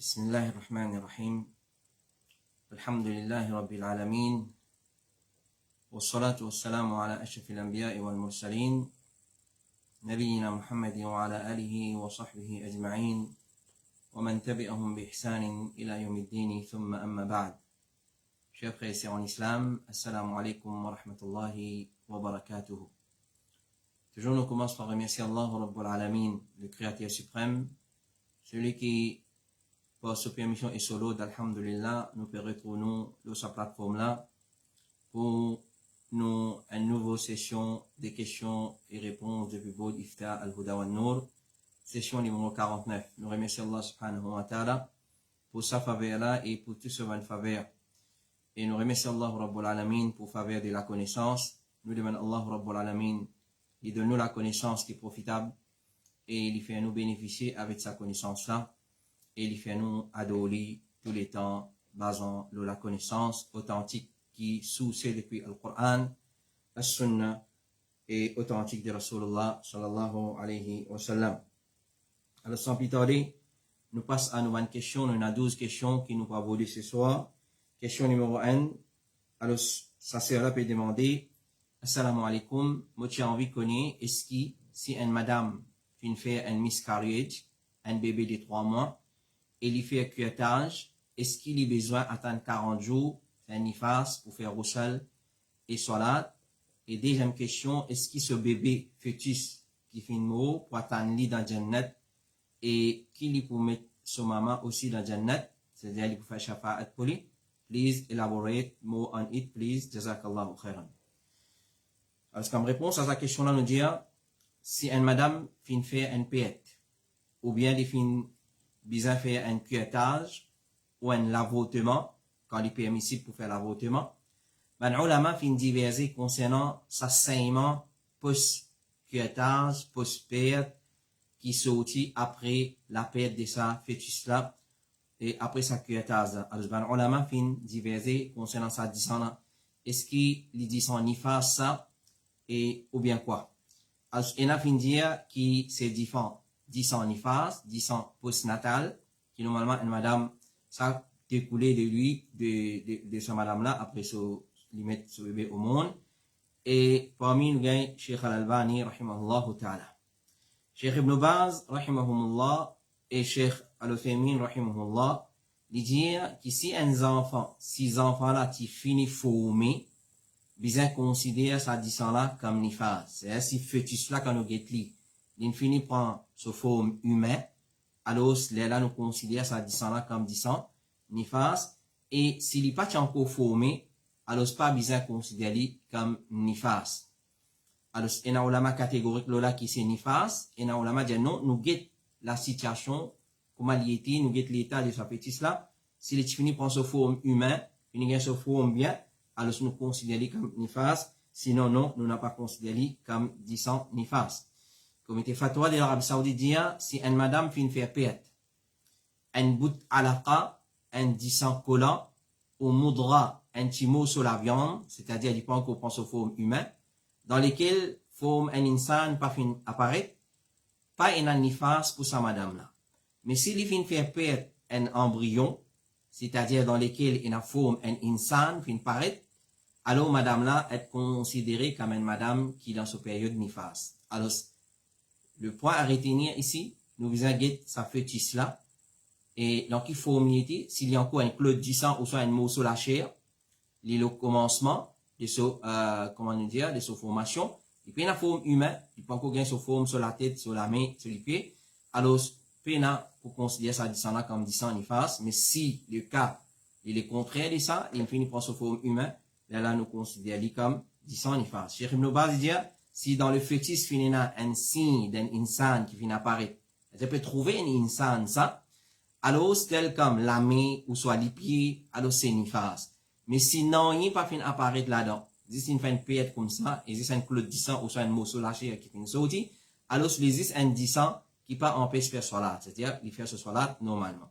بسم الله الرحمن الرحيم الحمد لله رب العالمين والصلاة والسلام على أشرف الأنبياء والمرسلين نبينا محمد وعلى آله وصحبه أجمعين ومن تبعهم بإحسان إلى يوم الدين ثم أما بعد. Chers frères et sœurs en islam, assalamu alaikum wa rahmatullahi wa barakatuh. Toujours nous commençons par remercier Allah Rabbul Alamin, le Créateur suprême, celui qui par sa permission et solo d'Alhamdulillah nous peut retrouver sur sa plateforme là pour nous une nouvelle session de questions et réponses depuis Bod Ifta Al-Huda wa Nour, session numéro 49. Nous remercions Allah subhanahu wa ta'ala pour sa faveur là et pour tout ce bonne faveur. Et nous remercions Allah Rabbul Alamin pour faveur de la connaissance. Nous demandons Allah Rabbul Alamin, il donne nous la connaissance qui est profitable et il fait nous bénéficier avec sa connaissance là. Et il fait nous adorer tous les temps basant sur la connaissance authentique qui sous-c'est depuis le Coran, la Sunna et authentique de Rasulullah sallallahu alayhi wa sallam. Alors sans plus tarder, nous passons à nos 20 questions. Nous avons 12 questions qui nous peuvent voler ce soir. Question numéro 1. Alors ça c'est là peut demander Assalamu alaikum, moi j'ai envie de connaître est-ce que si une madame vient faire un miscarriage, un bébé de 3 mois, et il fait un curettage, est-ce qu'il a besoin d'attendre 40 jours, faire un nifas pour faire roussel et salat? Et deuxième question, est-ce que ce bébé fœtus qui fait une mort pour attendre lit dans Jannat et qu'il peut mettre son maman aussi dans Jannat, c'est-à-dire il peut faire shafa'at pour lui? Please elaborate more on it, please. Jazakallahu khairan. Alors, comme réponse à sa question-là, nous dit, si une madame fin faire un piette, ou bien il fin besoin faire un curettage, ou un l'avortement, quand il est permissible pour faire l'avortement, ben, ulama fin diverser concernant sa saignement post-curettage, post-perte, qui sortit après la perte de sa fœtus-là, et après sa curettage. Alors, ben, ulama fin diverser concernant sa disant est-ce qu'il dit son nifas ça, et, ou bien quoi? Alors, il a fin dire qui c'est différent. 10 ans nifas, 10 ans postnatal, qui normalement une madame, ça découlé de lui, de sa madame là, après lui mettre ce bébé au monde. Et parmi nous, il y a Cheikh Al-Albani, rahimahullah ta'ala. Cheikh Ibn Baz, rahimahumullah, et Cheikh Al-Uthaymin, rahimahullah, ils disent que si un enfant, 6 enfants là, qui finit formé, bien considérer ça 10 ans là comme nifas. C'est-à-dire si fœtus là, quand nous guettons, il finit par se forme humain, alors là nous considérons ça 10 ans là comme 10 ans, nifas, et s'il n'est pas encore formé, alors c'est pas bien considéré comme nifas. Alors, il y a un ulama catégorique là qui c'est nifas, et il y a un ulama dit non, nous guettons la situation, comment il était, nous guettons l'état de sa petite là, s'il est fini par se forme humain, il se forme bien, alors nous considérons comme nifas, sinon non, nous n'avons pas considéré comme 10 ans nifas. Comité fatwa de l'Arabie Saoudite dit, si une madame fait une faire perte, un bout alaqa, un 10 ans collant, ou moudra, un petit mot sur la viande, c'est-à-dire il pas encore pense aux formes humaines, dans lesquelles forme un insan pas fin apparaître, pas un nifas pour sa madame là. Mais s'il fait faire perdre un embryon, c'est-à-dire dans lesquels il a forme un insan fin paraître, alors madame là est considérée comme une madame qui est dans sa période nifas. Alors, le point à retenir ici, nous visons sa fœtus là, et donc il faut mieux s'il y a encore un clou de 10 ans ou soit un mot sur la chair, le commencement de comment nous dire, de sa formation, et puis la forme humaine, il peut encore gagner sa forme sur la tête, sur la main, sur les pieds, alors, pour considérer ça 10 ans là comme 10 ans nifas, mais si le cas, il est contraire de ça, il finit par sa forme humaine, là, nous considérons comme 10 ans nifas. Cheikh Ibn Baz dit, si dans le fœtus finit un signe d'un insan qui finit apparaître, je peux trouver un insan ça, alors tel comme la main ou soit les pieds, alors c'est nifas. Mais sinon, il n'y a pas fin apparaître là-dedans. Si il fait une perte comme ça, et si c'est un clou de 10 ans ou soit un mot sur la chair qui finit sorti, alors il existe un 10 ans qui pas empêche de faire salat, c'est-à-dire il fait ce salat normalement.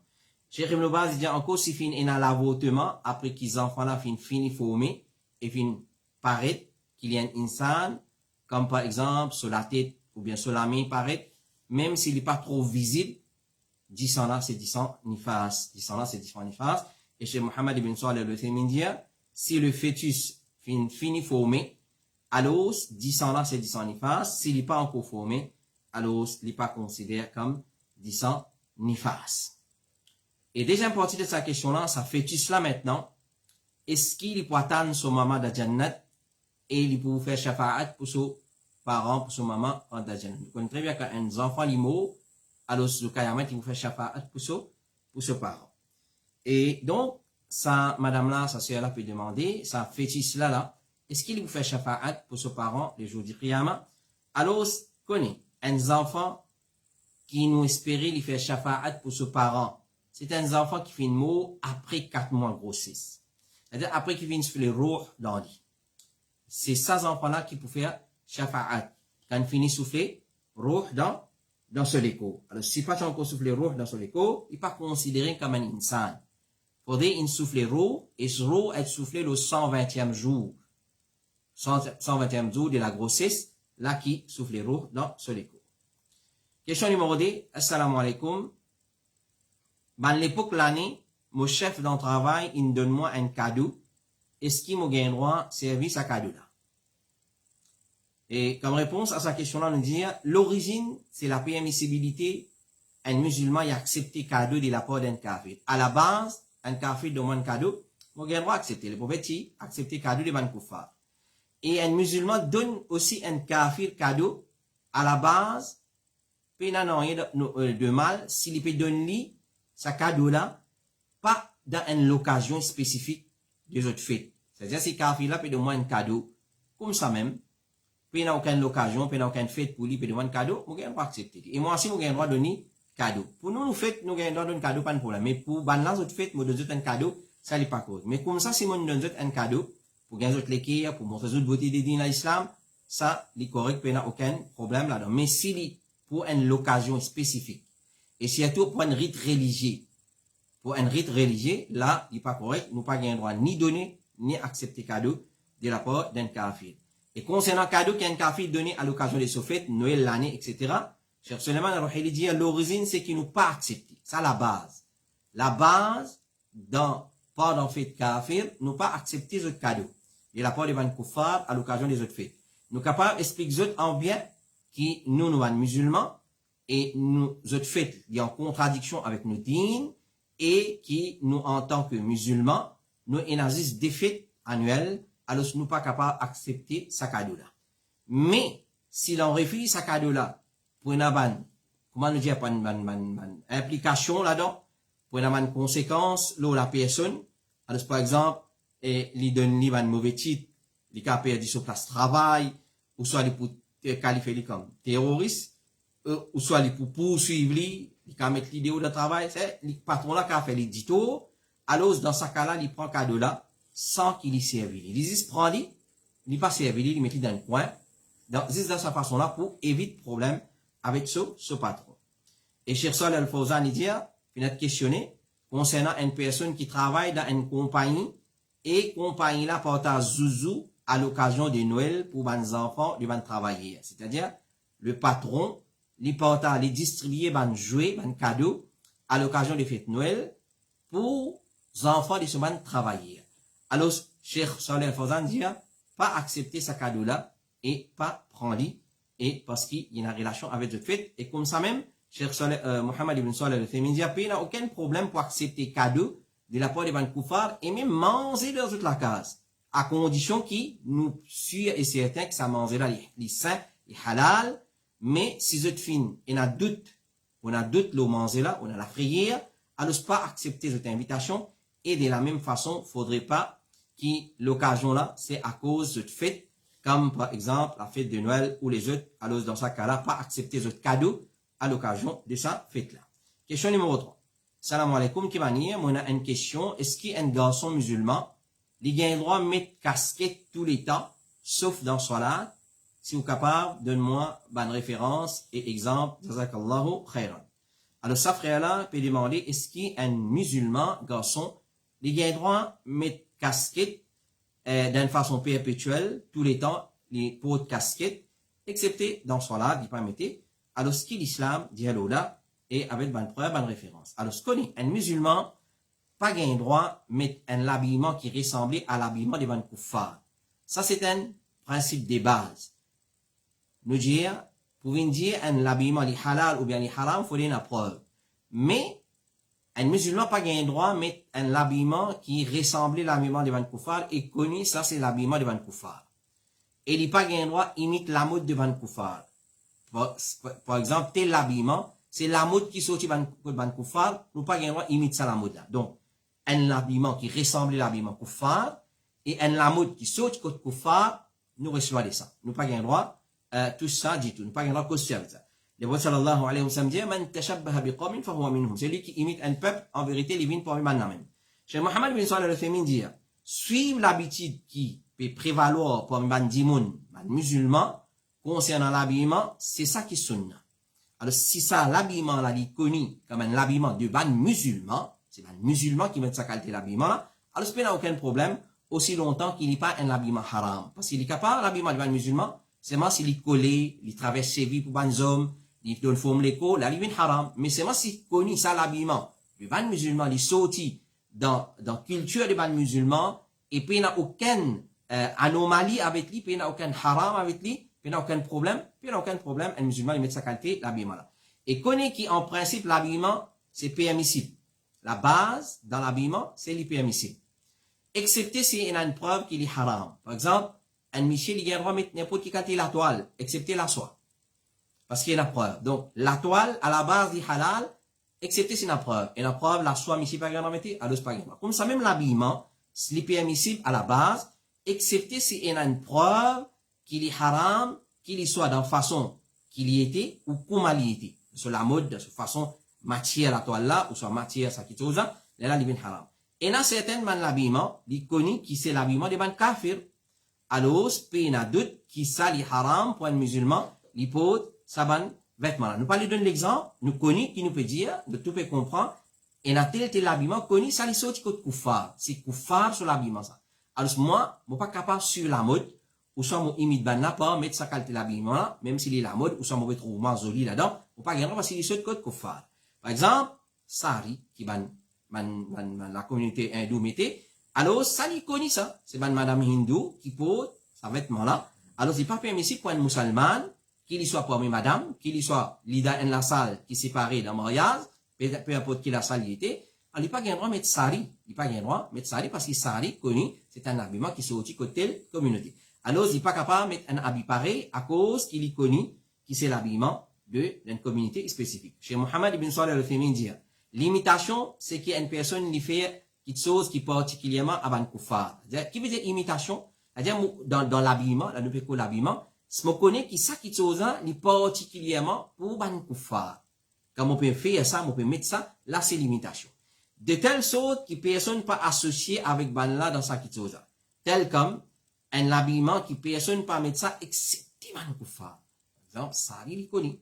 Cheikh Ibn Baz dit encore si fin est dans l'avortement, après qu'ils enfants là fini formé, et fin paraître qu'il y a un insan, comme par exemple sur la tête ou bien sur la main paraît, même s'il n'est pas trop visible, 10 ans là, c'est 10 ans nifas. 10 ans là, c'est 10 ans nifas. Et chez Mohammed ibn Salih al-Uthaymin dit, si le fœtus finit formé, alors 10 ans là, c'est 10 ans nifas. S'il n'est pas encore formé, alors il n'est pas considéré comme 10 ans nifas. Et deuxième partie de sa question là, ça fœtus là maintenant, est-ce qu'il peut attendre son maman de Jannat et il peut faire shafa'at pour son parent, pour son maman en Jannat. Vous connaissez très bien qu'un enfant limo, alors le Kayamat, il peut faire shafa'at pour son parent. Et donc, ça, madame là, sa sœur là peut demander, ça fœtus là, est-ce qu'il peut faire shafa'at pour son parent les jours du Qiyamah? Alors, connaît, un enfant qui nous espérait lui faire shafa'at pour son parent, c'est un enfant qui fait une mot après 4 mois de grossesse. C'est-à-dire après qu'il vient souffler roux dans le lit. C'est ces enfants-là qui peuvent faire shafa'at. Quand il finit souffler roux dans ce léco. Alors, si pas encore souffler roux dans ce léco, il n'est pas considéré comme un insan. Il faudrait une souffler roux, et ce roux est soufflé le 120e jour. 120e jour de la grossesse, là qui souffle roux dans ce léco. Question numéro 2. Assalamu alaikum. Dans l'époque l'année, mon chef dans le travail, il donne moi un cadeau. Est-ce qu'il m'a gagné droit service à cadeau là? Et comme réponse à sa question là, nous dit l'origine, c'est la permissibilité. Un musulman a accepté cadeau de la part d'un kafir. À la base, un kafir demande cadeau, m'a gagné droit accepter. Le prophète accepter cadeau de ban koufar. Et un musulman donne aussi un kafir cadeau. À la base, il n'a rien de mal s'il peut donner sa cadeau là, pas dans une occasion spécifique des autres fêtes. C'est-à-dire, si kafir là peut demander un cadeau, comme ça même, puis n'a aucune occasion, puis n'a aucune fête pour lui, puis demander un cadeau, nous avons accepté. Et moi aussi, nous avons droit de donner cadeau. Pour nous, nous fêtes, nous avons droit de donner cadeau, pas de problème. Mais pour les autres fêtes, nous donnons un cadeau, ça n'est pas cause. Mais comme ça, si nous donnons un cadeau, pour gagner autres l'équerre, pour montrer autres beauté des dînes à l'islam, ça, c'est correct, puis n'a aucun problème là-dedans. Mais si, pour une occasion spécifique, et surtout pour un rite religieux, là, il n'est pas correct, nous pas gagné droit ni donner, ni accepter cadeau de la part d'un kafir. Et concernant cadeau qu'un kafir donné à l'occasion des fêtes, Noël, l'année, etc., Cheikh Suleiman al-Ruhaili dit l'origine, c'est qu'il nous pas accepté. Ça, la base. La base, pas dans fête kafir, nous pas accepté ce cadeau. De la part des ban koufar à l'occasion des autres fêtes. Nous capables d'expliquer en bien qui nous sommes musulmans et nous autres fêtes, il y a en contradiction avec nos dînes et qui nous, en tant que musulmans, nous énergisent des fêtes annuelles, alors nous pas capables d'accepter ce cadeau-là. Mais, si l'on réfléchit à ce cadeau-là, pour une comment nous dire, une implication là-dedans, pour une conséquence, là, la personne, alors par exemple, il donne une mauvaise titre, il a perdu son place de travail, ou soit il pour qualifier comme terroriste, ou soit il pour poursuivre, il a mettre l'idée de travail, c'est le patron là qui a fait l'édito, alors dans ce cas-là, il prend cadeau là, sans qu'il y serve. Il dit, prend il pas servi, il met dans le coin, dans sa façon là pour éviter problème avec ce patron. Et Cheikh Saleh Al-Fawzan, il dit, il a questionné concernant une personne qui travaille dans une compagnie et compagnie là partage zouzou à l'occasion de Noël pour les enfants de travailler. C'est-à-dire, le patron, il partage, il distribue des jouets, des cadeaux à l'occasion des fêtes Noël pour les enfants de ce travailler. Alors, Cheikh Saleh Al-Fawzan dit, pas accepter ce cadeau-là et pas prendre et parce qu'il y a une relation avec le fait et comme ça même, Cheikh Mohammed ibn Salih al-Uthaymin dit, il n'a aucun problème pour accepter cadeau de la part des ban koufar et même manger dans toute la case à condition qu'il nous suit et certain que ça manger là les saint et halal mais si je fin on a doute le manger là on a la prière alors pas accepter cette invitation et de la même façon faudrait pas que l'occasion là c'est à cause de cette fête comme par exemple la fête de Noël ou les autres alors dans ce cas là pas accepter ce cadeau à l'occasion de sa fête là. Question numéro 3. Salam alaikum qui va dire on a une question est-ce qu'un garçon musulman il a le droit de mettre casquette tous les temps sauf dans salat? Si vous êtes capable, donne-moi une référence et exemple. Jazakallahu khairan. Alors, ça frère-là peut demander, est-ce qu'un musulman, garçon, il a le droit de mettre casquette d'une façon perpétuelle, tous les temps, les pots de casquette, excepté dans salat, il ne peut pas mettre. Alors, ce qui l'islam dit là, et avec bonne preuve, bonne référence. Alors, ce qu'on est, un musulman, pas gain droit mettre un habillement qui ressemble à l'habillement des bons kuffar. Ça, c'est un principe de base. Nous dire, pour dire un habillement est halal ou bien est haram, il faut donner la preuve. Mais, un musulman pas gain droit mettre un habillement qui ressemble à l'habillement des bons kuffar et connu, ça, c'est l'habillement des bons kuffar. Et il pas gain droit imite la mode des bons kuffar. Par exemple, tel habillement, c'est la mode qui sortit de ban kuffar, nous pas gain droit imite ça la mode là. Donc, un habillement qui ressemble à l'habillement kuffar et un la mode qui sortit de kuffar, nous recevons ça. Nous pas gain droit tout ça dit tout. Nous pas gain droit cause ça. Le prophète sallallahu alayhi wa sallam dit man tashabbaha biqawmin fahuwa minhum. Celui qui imite un peuple, en vérité, il vient parmi eux-mêmes. Cheikh Mohammed bin Salih al-Uthaymeen dit suivre l'habitude qui peut prévaloir parmi les dimoun, les musulmans, concernant l'habillement, c'est ça qui est sunna. Alors, si ça, l'habillement là, il est connu comme un habillement de ban musulman, c'est ban musulman qui met sa qualité l'habillement là, alors ce n'est aucun problème, aussi longtemps qu'il n'est pas un habillement haram. Parce qu'il est capable, l'habillement de ban musulman, c'est moi s'il est collé, il traverse ses vies pour ban hommes, il donne forme l'écho, là, il est haram. Mais c'est moi s'il connu ça l'habillement de ban musulman, il est sorti dans culture de ban musulman, et puis il n'a aucune anomalie avec lui, puis il n'a aucun haram avec lui, puis il n'a aucun problème, un musulman, il met sa qualité, l'habillement là. Et connaît qui, en principe, l'habillement, c'est permissible. La base, dans l'habillement, c'est permissible. Excepté s'il y a une preuve qu'il est haram. Par exemple, un monsieur, il a le droit de mettre n'importe qui qualité la toile, excepté la soie. Parce qu'il y a une preuve. Donc, la toile, à la base, est halal, excepté s'il y a une preuve. Et la preuve, la soie, monsieur, pas grand mettre, alors c'est pas grand. Comme ça, même l'habillement, c'est permissible à la base, excepté s'il y a une preuve qu'il est haram, qu'il soit dans façon qu'il y était ou comment il y était. Sur la mode, de façon matière la toile là, ou soit matière ça qui chose là, là, il est haram. Et là, certainement, l'habillement, il connaît qui c'est l'habillement des ban kafir. Alors, il y a d'autres qui ça, est haram pour un musulman, il porte sa ban vêtement là. Nous parlons de l'exemple, nous connaissons qui nous peut dire, de tout peut comprendre, et dans tel l'habillement, connaît ça, il sort de kuffar. C'est kuffar sur l'habillement ça. Alors, moi, je ne suis pas capable sur la mode, ou soit mon imite ban là, pas mettre sa qualité l'habillement là, même s'il est la mode, ou soit mon mettre au joli là-dedans, ou pas gagner parce qu'il est sur le code kuffar. Par exemple, sari, qui ban la communauté hindoue mettait, alors ça, il connaît ça. C'est ban madame hindoue qui porte sa vêtement là. Alors, c'est pas permissible pour un musulman, qu'il y soit parmi madame, qu'il y soit leader en la salle qui séparé dans le mariage, peu importe qui la salle y était, alors il pas gagner droit mettre sari. Il pas gagner droit mettre sari parce que sari, connu, c'est un habillement qui sortit côté telle communauté. Alors, il n'est pas capable de mettre un habit pareil à cause qu'il est connu, qui c'est l'habillement d'une communauté spécifique. Chez Mohammed ibn Salih al-Uthaymeen dit, l'imitation, c'est qu'il y a une personne qui fait quelque chose qui particulièrement à ban kuffar. Qui veut dire imitation? C'est-à-dire, dans l'habillement, la nouvelle l'habillement, je connais qui ça qui chose là, particulièrement pour ban kuffar. Quand on peut faire ça, on peut mettre ça, là c'est l'imitation. De telle sorte que personne pas associé avec ban là dans sa qui chose là. Tel comme, un habillement qui personne pas mettre ça excepté man kuffar. Par exemple, ça il connaît.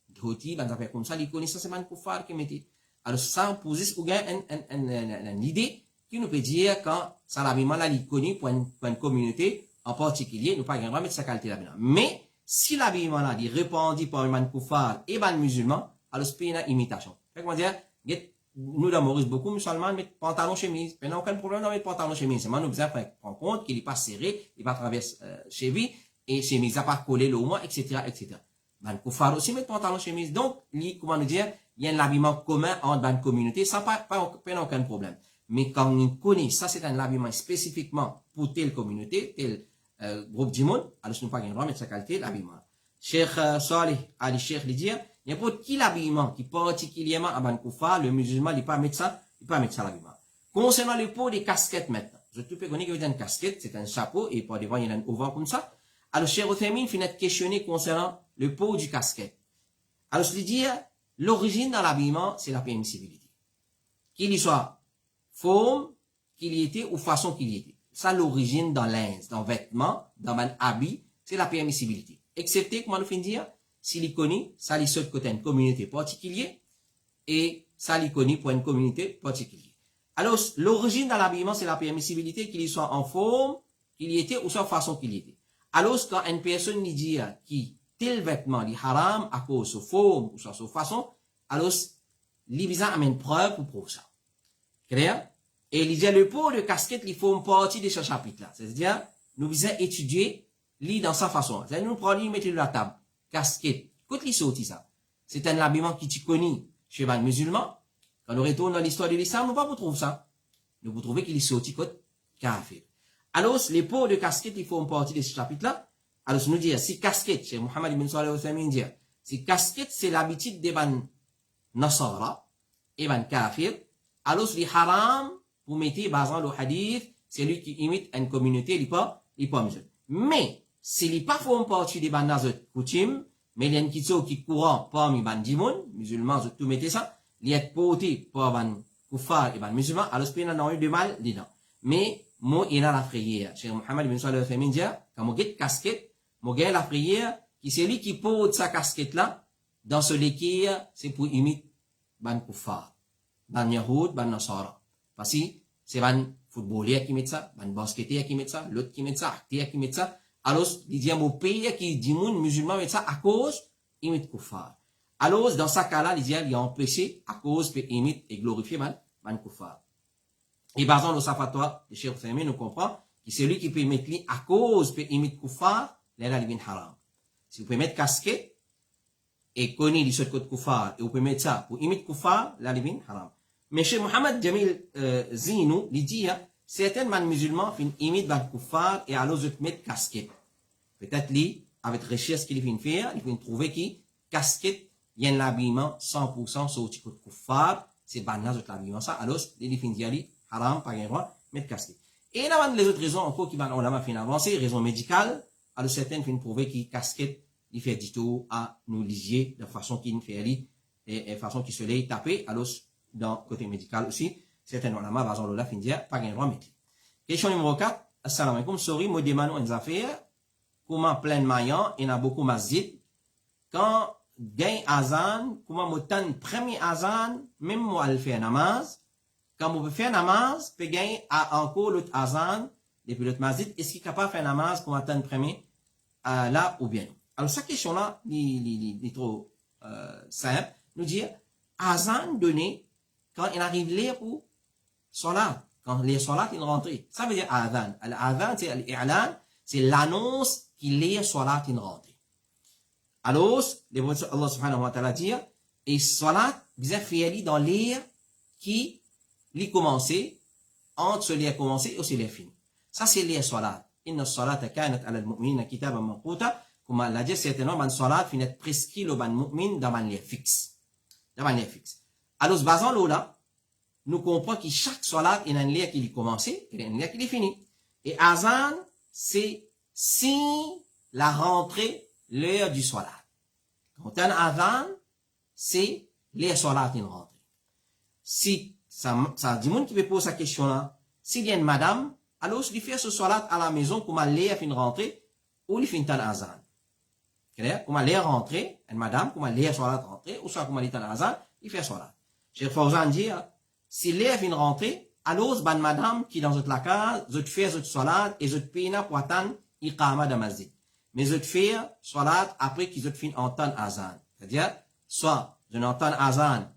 Dhoti, ben ça fait comme ça, il connaît ça c'est man kuffar qui mettait. Alors ça pose une idée qui nous peut dire quand ça l'habillement là il connaît pour une communauté en particulier, nous pas gain mettre sa qualité l'habillement. Mais si l'habillement là il répandit par un man kuffar et ban musulman, alors c'est une imitation. Fait comment dire, nous dans Maurice, beaucoup musulmans mettent pantalon chemise. Il n'y a aucun problème de mettre pantalon chemise. C'est moi, nous besoin de prendre compte qu'il n'est pas serré, il va traverser cheville, et chemise n'a pas collé le moins, etc., etc. Ben, pour faire aussi mettre pantalon chemise. Donc, comment nous dire, il y a un habillement commun entre une communauté, ça pas aucun problème. Mais quand on connaît, ça c'est un habillement spécifiquement pour telle communauté, tel groupe du monde, alors ce n'est pas un droit de mettre sa qualité l'habillement. Cheikh Salih Ali Cheikh lui dit, n'importe qui l'habillement qui particulièrement à ban kuffar, le musulman, il ne peut pas mettre ça l'habillement. Concernant le pot des casquettes maintenant, je te peux connaître qu'il y a une casquette, c'est un chapeau, et par devant, il y a un auvent comme ça. Alors, Cheikh Uthaymeen finit questionner concernant le pot du casquette. Alors, je lui dis, l'origine dans l'habillement, c'est la permissibilité. Qu'il y soit forme, qu'il y était, ou façon qu'il y était. Ça, l'origine dans l'inz, dans vêtements, dans un habit, c'est la permissibilité. Excepté, comment nous finit dire, s'il est connu, ça lui saute côté une communauté particulière, et ça lui connu pour une communauté particulière. Alors, l'origine dans l'habillement, c'est la permissibilité qu'il y soit en forme, qu'il y était, ou soit façon qu'il y était. Alors, quand une personne lui dit qui tel vêtement est haram à cause de sa forme ou sa façon, alors l'Ibisa amène preuve pour ça. Clair? Et il dit, le pot de casquette, il faut une partie de ce chapitre-là. C'est-à-dire, nous visons étudier, lit dans sa façon. C'est-à-dire, nous prenons, nous mettons de la table. Casquette. Qu'est-ce qui sortit ça? C'est un habillement qui tu connais chez les musulmans. Quand nous retournons dans l'histoire de l'islam, nous ne pas trouver ça. Nous vous trouvez qu'il est sorti côté kafir. Alors, les pots de casquette, il faut une partie de ce chapitre-là. Alors, nous dire, si casquette, chez Mohammed ibn Salih al-Uthaymeen dit, si casquette, c'est l'habitude des ban Nasara, et ban kafir, alors, c'est haram, vous mettez, basant le hadith, c'est lui qui imite une communauté, il n'est pas musulman. Mais, s'il n'est pas fait une partie des ban Nazot coutume, mais il y a une qui courant parmi ban Dimoun, musulmans, tout mettez ça, il y a porté par ban Koufar et ban musulmans, alors, c'est pas eu de mal dedans. Mais, moi, il y a la prière. Chez Mohammed ibn Salih al-Uthaymeen dit, quand vous avez casquette, vous avez la prière, qui c'est lui qui porte sa casquette là, dans ce l'équire, c'est pour imiter ban Koufar, ban Yahoud, ban Nasara. Parce que c'est ban footballeur qui met ça, ban basketteur qui met ça, l'autre qui met ça, acteur qui met ça. Alors, il dit, mon pays qui dit, moun musulman met ça à cause, imite Koufar. Alors, dans ce cas-là, il dit, il y a empêché à cause, peut imite et glorifier ban Koufar. Et basant le safatwa, le Cheikh Uthaymeen nous comprend que c'est lui qui peut mettre lui à cause, peut imiter Koufar, là, il vient haram. Si vous pouvez mettre casquette, et connaître les autres côtés Koufar, et vous pouvez mettre ça pour imiter Koufar, là, il vient haram. Mais chez Mohammed Jamil Zinou, il dit, certains musulmans imitent ban Koufar, et alors ils mettent casquette. Peut-être lui, avec recherche qu'il vient faire, il vient trouver que casquette, il y a un habillement 100% sur le côté Koufar, c'est banal de l'habillement ça, alors il vient dire, haram, pas un droit, mettre casquette. Et là, les autres raisons encore qui on l'a fait avancer, raison médicale, alors certaines viennent prouver que casquette, il fait du tout à nous lier de façon qui nous fait et façon qui se l'est tapé, alors dans côté médical aussi, certaines on a ma basant là fin dire, pas un droit mettre. Question numéro 4, assalamu alaikum, sorry, moi demande une affaire, comment plein maillant, il y a beaucoup masjid, quand gain azan, comment moi tan premier azan, même moi le faire namaz, quand vous faites namaz, peut gagner encore l'autre azan, depuis l'autre masjid, est-ce qu'il est capable de faire namaz pour attendre premier, là ou bien? Alors, cette question-là, est trop simple. Nous dire, azan donné, quand il arrive l'air pour salat, quand les salat, il rentre. Ça veut dire azan. Azan, c'est l'i'lan, c'est l'annonce qu'il est salat, il rentre. Alors, Allah subhanahu wa ta'ala dit, et salat, vous avez fait dans l'air qui li commencé, entre ce lien commencé et aussi les fini. Ça, c'est lien salat. Inna salata kanat ala al-mu'minina kitaban mawquta. Comme Allah dit, certainement, ban salat finit prescrit le ban mu'min dans ban lien fixe. Dans ban lien fixe. Alors, basant là, nous comprenons que chaque salat, il y a un lien qui est commencé, il y a un lien qui est fini. Et azan, c'est si la rentrée, l'heure du salat. Quand un azan, c'est l'heure salat qui rentre. Si ça dit monde qui peut poser sa question là, s'il y a une madame, alors il fait ce salat à la maison, comme elle est fin rentrer, ou il fait un azan. Clair? Comme elle est rentrée, une madame, comme elle est salat rentrée, ou soit comme elle est en azan, il fait salat. Cheikh Fawzan dit, s'il est fin rentrer, alors ban madame qui dans la case, je fais ce salat et je peine pour attendre iqama de masjid. Mais je fais salat après qu'ils ont fin entendre azan. C'est-à-dire, soit je n'entends azan,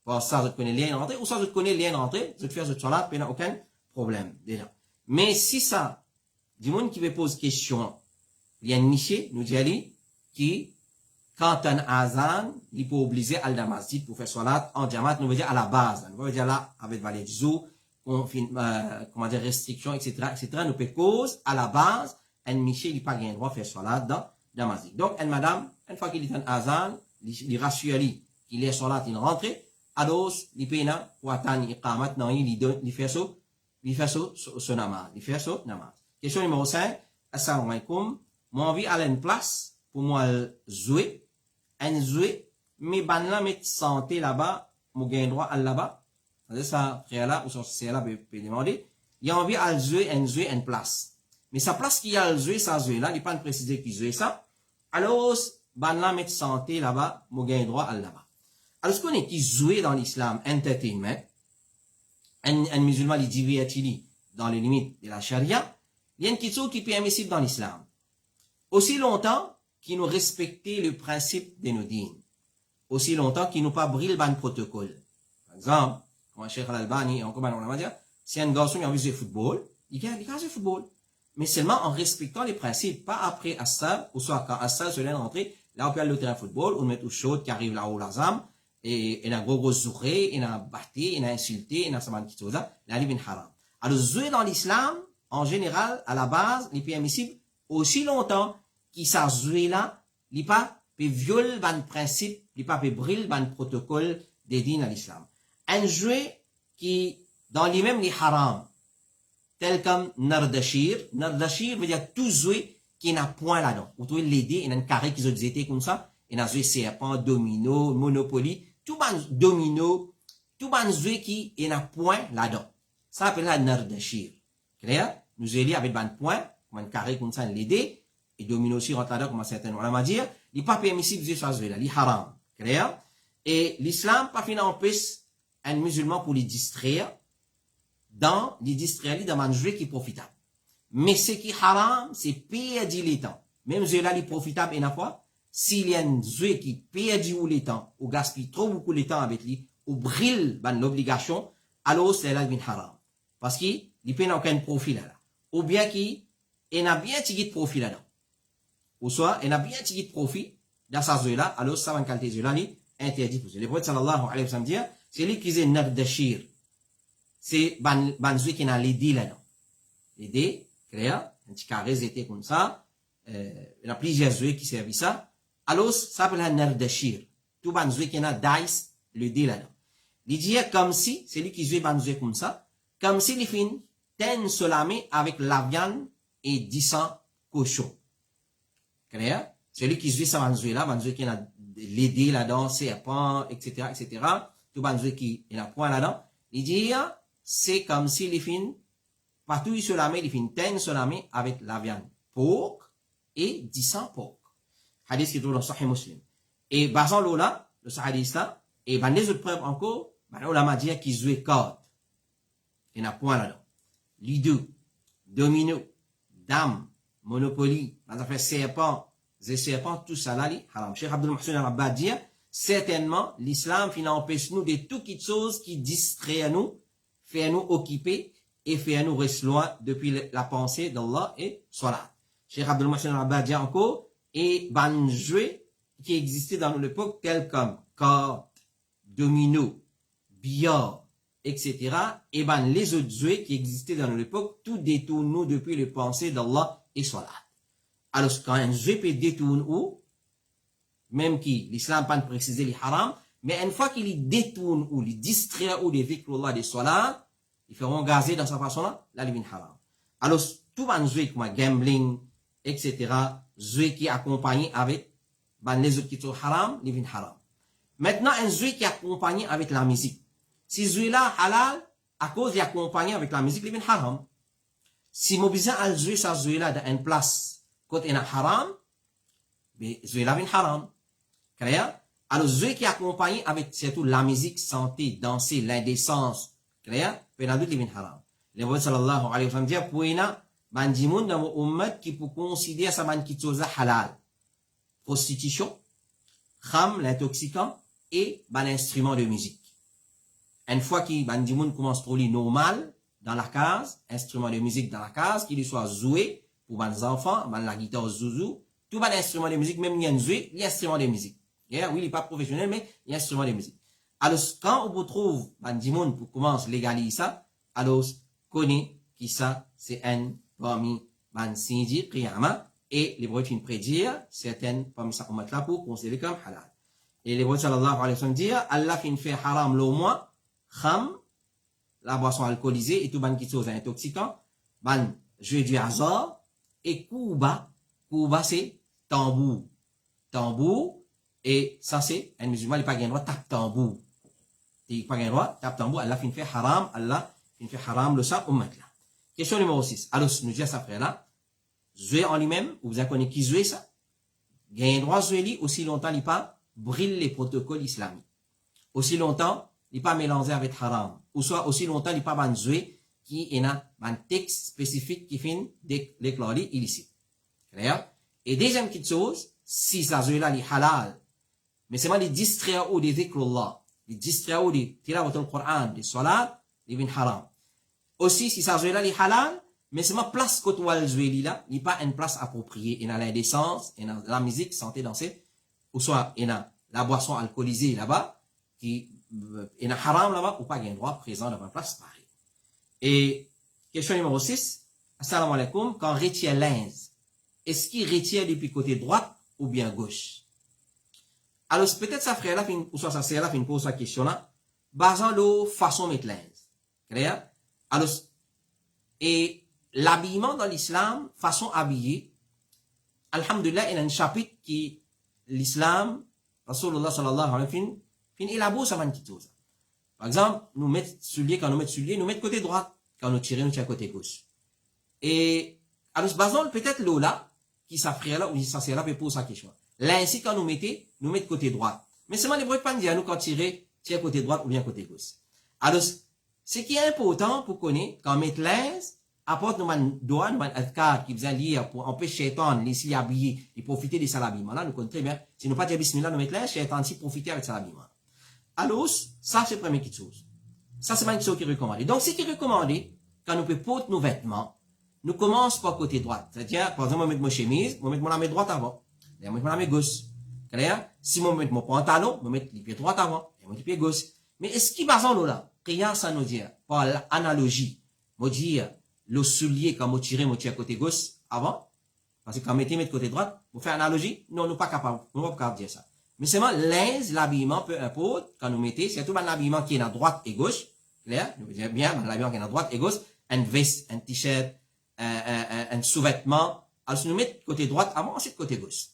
pour ça, je connais lien rentré, ou ça, je connais lien rentré, je fais ce salat, il n'y a aucun problème, déjà. Mais si ça, du monde qui me pose question, il y a une niche, nous dit, qui, quand un azan, il peut obliger à la masjid pour faire salat en diamant, nous veut dire à la base, nous veut dire là, avec valet du zou, comment dire, restrictions, etc., nous peut cause, à la base, un niche, il n'a pas le droit de faire salat dans la masjid. Donc, une madame, une fois qu'il est un azan, il rassure qu'il est salat, il rentre, alors, il peut pour attendre iqamat, non, il fait ce namaz. Il fait ce namaz. Question numéro 5. Assalamu alaikum. Moi, envie aller une place pour moi jouer. Un jouer, mais ban là, mettre santé là-bas, mon gain droit à là-bas. C'est ça, frère là, ou c'est là, peut demander. Il a envie à jouer une place. Mais sa place qui a joué, ça jouer là, il pas préciser qu'il joue ça. Alors, ban là, mettre santé là-bas, mon gain droit à là-bas. Alors, ce qu'on est qui joue dans l'islam, entertainment, un musulman, il divertit dans les limites de la charia, il y a une question qui est permissible dans l'islam. Aussi longtemps qu'il nous respectait le principe de nos dînes. aussi longtemps qu'il nous pas brille le protocole. Par exemple, comme Cheikh Al-Albani, encore on va dire, si un garçon a envie de jouer football, il vient jouer football. Mais seulement en respectant les principes, pas après Assad, ou soit quand Assad se vient rentrer, là on peut aller au terrain de football, on met au chaud qui arrive là-haut l'azam, et il a gros zouré, il a battu, il a insulté, il a saman qui chose là, il bin haram. Alors jouer dans l'islam, en général, à la base, il est permissible aussi longtemps qu'il s'est joué là, il pas peut violer le principe, il pas peut briller le protocole des dînes à l'islam. Un jouet qui, dans lui-même, est haram, tel comme Nardashir. Nardashir veut dire tout jouet qui n'a point là-dedans. Vous trouvez les dés, il y a un carré qui ont été comme ça, il y a un jouet serpent, domino, monopoly, tout ban domino, tout ban jouet qui n'a point là-dedans. Ça s'appelle la Nardashir. Clair? Nous allons avec ban point, comme un carré comme ça, les dés, et domino aussi rentre là-dedans, comme certains on va dire, il n'est pas permissible de jouer ça jouet-là, il est haram. Clair? Et l'islam, pas finalement, empêche un musulman pour les distraire, dans un jeu qui est profitable. Mais ce qui est haram, c'est perdre le temps. Même jeu là, il est profitable une fois. S'il y a un jeu qui perd le temps, ou gaspille trop beaucoup de temps avec lui, ou brille l'obligation, alors c'est là qui est haram. Parce qu'il n'a aucun profit là. Ou bien qu'il n'a bien tiré de profit là-dedans. Ou soit, il n'a bien tiré de profit dans sa jeu là, alors ça va en qualité de jeu là, il est interdit pour lui. Le prophète sallallahu alayhi wa sallam dit, c'est lui qui dit nardashir. C'est ban jouet qui n'a les dés là-dedans. Les dés, clair, un petit carré était comme ça, il y a plusieurs jouets qui servent ça. Alors, ça s'appelle un nardashir. Tout ban jouet qui n'a dice, le dé là-dedans. Il dit comme si, c'est lui qui joue ban jouet comme ça, comme si les fins ten solamé avec la viande et 10 cochons. Clair? Celui qui joue ça ban jouet qui n'a les dés là-dedans, serpent, etc., etc. Tout ban jouet qui n'a point là-dedans. Il dit, c'est comme si les fins, partout sur la main, les fins ten sur la main avec la viande. Porc et 10 porc. Hadith qui trouve dans Sahih Muslim. Et basant là, le hadith là, et ben les autres preuves encore, ben on m'a dit qu'ils jouaient carte. Il n'y a point là-dedans. Lido, domino, dame, monopoly, on a fait serpent, tout ça là, haram. Cheikh Abdul Muhsin al-Abbad dit, certainement, l'islam empêche nous de toutes choses qui distraient nous, fait nous occuper et fait nous rester loin depuis la pensée d'Allah et Salat. Cheikh Abdul Muhsin al-Abbad dit encore, et ban jouets qui existaient dans l'époque tels comme cartes, domino, billard, etc. et ban les autres jouets qui existaient dans l'époque, tout détourne nous depuis les pensées d'Allah et Salat. Alors quand un jouet peut détourner où, même qui l'islam pas préciser les haram, mais une fois qu'il détourne ou il distrait ou des dhikrullah des salat, ils feront gazer dans sa façon là, là il devient haram. Alors tout un jouet comme gambling, etc. jouet qui est accompagné avec les autres qui sont haram, il devient haram. Maintenant un jouet qui est accompagné avec la musique. Si jouet là halal, à cause il est accompagné avec la musique, il devient haram. Si mon besoin à jouer ça jouet là dans une place quand il est haram, mais jouet là devient haram. Clair? Alors, jouer qui est accompagné avec surtout la musique, santé, danser, l'indécence, clair? Penadut libin haram. Le prophète sallallahu alayhi wa sallam dit, pour ina, bandimoun dans mon ummat qui peut considérer sa man qui chose halal. Prostitution, kham, l'intoxicant, et l'instrument de musique. Une fois que bandimoun commence à trouver normal dans la case, instrument de musique dans la case, qu'il soit joué pour les enfants, la guitare zouzou, tout l'instrument de musique, même il y a un jouet, il y a instrument de musique. Yeah, oui, il n'est pas professionnel, mais il y a un instrument de musique. Alors, quand on vous trouve, bandimoun, pour commencer à légaliser ça, alors, connaît qui ça, c'est un parmi ban sinji, qiyama, et les prophètes viennent prédire certaines parmi ça, on met là pour considérer comme halal. Et les prophètes sallallahu alayhi wa sallam disent, Allah fin fait haram le moins, kham, la boisson alcoolisée, et tout ban qui chose intoxicant, ban jeu du hasard, et kouba, c'est tambour. Tambour, et ça c'est, un musulman, il n'a pas le droit de taper tambour. Il n'a pas le droit de taper tambour, Allah fin fait haram, Allah fin fait haram le ça, ummat là. Question numéro 6. Alors, nous disons ça frère là, jouer en lui-même, vous avez connu qui jouer ça, il a un droit de jouer aussi longtemps, il n'a pas brille les protocoles islamiques. Aussi longtemps, il n'a pas mélangé avec haram. Ou soit aussi longtemps, il n'a pas jouer qui est un texte spécifique qui fait déclarer illicite. Clair? Et deuxième petite chose, si ça jouer là, il halal, Mais c'est les distraire ou des dhikrullah, les distraire ou des tilawat al-Qur'an, des salat, les vin haram. Aussi, si ça jouait là, les halal, mais c'est ma place côté où elle jouait là, il n'y a pas une place appropriée. Il y a l'indécence, il y a la musique, santé, danser, ou soit il y a la boisson alcoolisée là-bas, il y a haram là-bas, ou pas il y a un droit présent dans une place pareille. Et question numéro 6, assalamu alaikum, quand on retire l'inz, est-ce qu'il retire depuis côté droite ou bien gauche? Alors, peut-être ça frère là, ou soit ça sert là, fin pose sa question là, basant la façon de mettre l'inz. Clair? Alors, et l'habillement dans l'islam, façon habillée, alhamdulillah, il y a un chapitre qui, l'islam, Rasulullah sallallahu alayhi wa sallam, fin élabore ça man chose. Par exemple, nous mettons souliers, quand nous mettons souliers, nous mettons côté droit, quand nous tirons, nous tirons côté gauche. Et, alors, basons peut-être l'eau là, qui s'affrère là, ou ça c'est là, pour sa question. Là, ainsi, quand nous mettons côté droit. Mais seulement les bruits pas dire, nous, quand tirer côté droit ou bien côté gauche. Alors, ce qui est important pour connaître, quand on met l'inz, apporte nous un doigt, nous un adkar qui vient lire pour empêcher Shaitan, les s'y habiller, et profiter de l'habillement. Là, nous connaissons très bien. Si nous pas dire bismillah, nous mettons l'inz, Shaitan s'y profiter avec l'habillement. Alors, ça, c'est la première chose. Ça, c'est une chose qui est recommandée. Donc, ce qui est recommandé, quand nous pouvons porter nos vêtements, nous commençons par côté droit. C'est-à-dire, par exemple, je mets ma chemise, je mets mon main droite avant. Je mets mon main gauche. Si je mets mon pantalon, je mets les pieds droits avant. Et mon pied gauche. Mais est-ce qu'il base en là? Rien, ça nous dit, par l'analogie, me dire, le soulier, quand je tire côté gauche avant. Parce que quand je mets côté droit, vous faites analogie? Non, nous pas capable. Nous pas capable de dire ça. Mais seulement l'inz, l'habillement, peu importe, quand nous mettons, c'est tout l'habillement qui est à droite et gauche. Clair? Nous disons bien, l'habillement qui est à droite et gauche. Un veste, un t-shirt, un sous-vêtement. Alors, si nous mettons côté droite avant, ensuite côté gauche.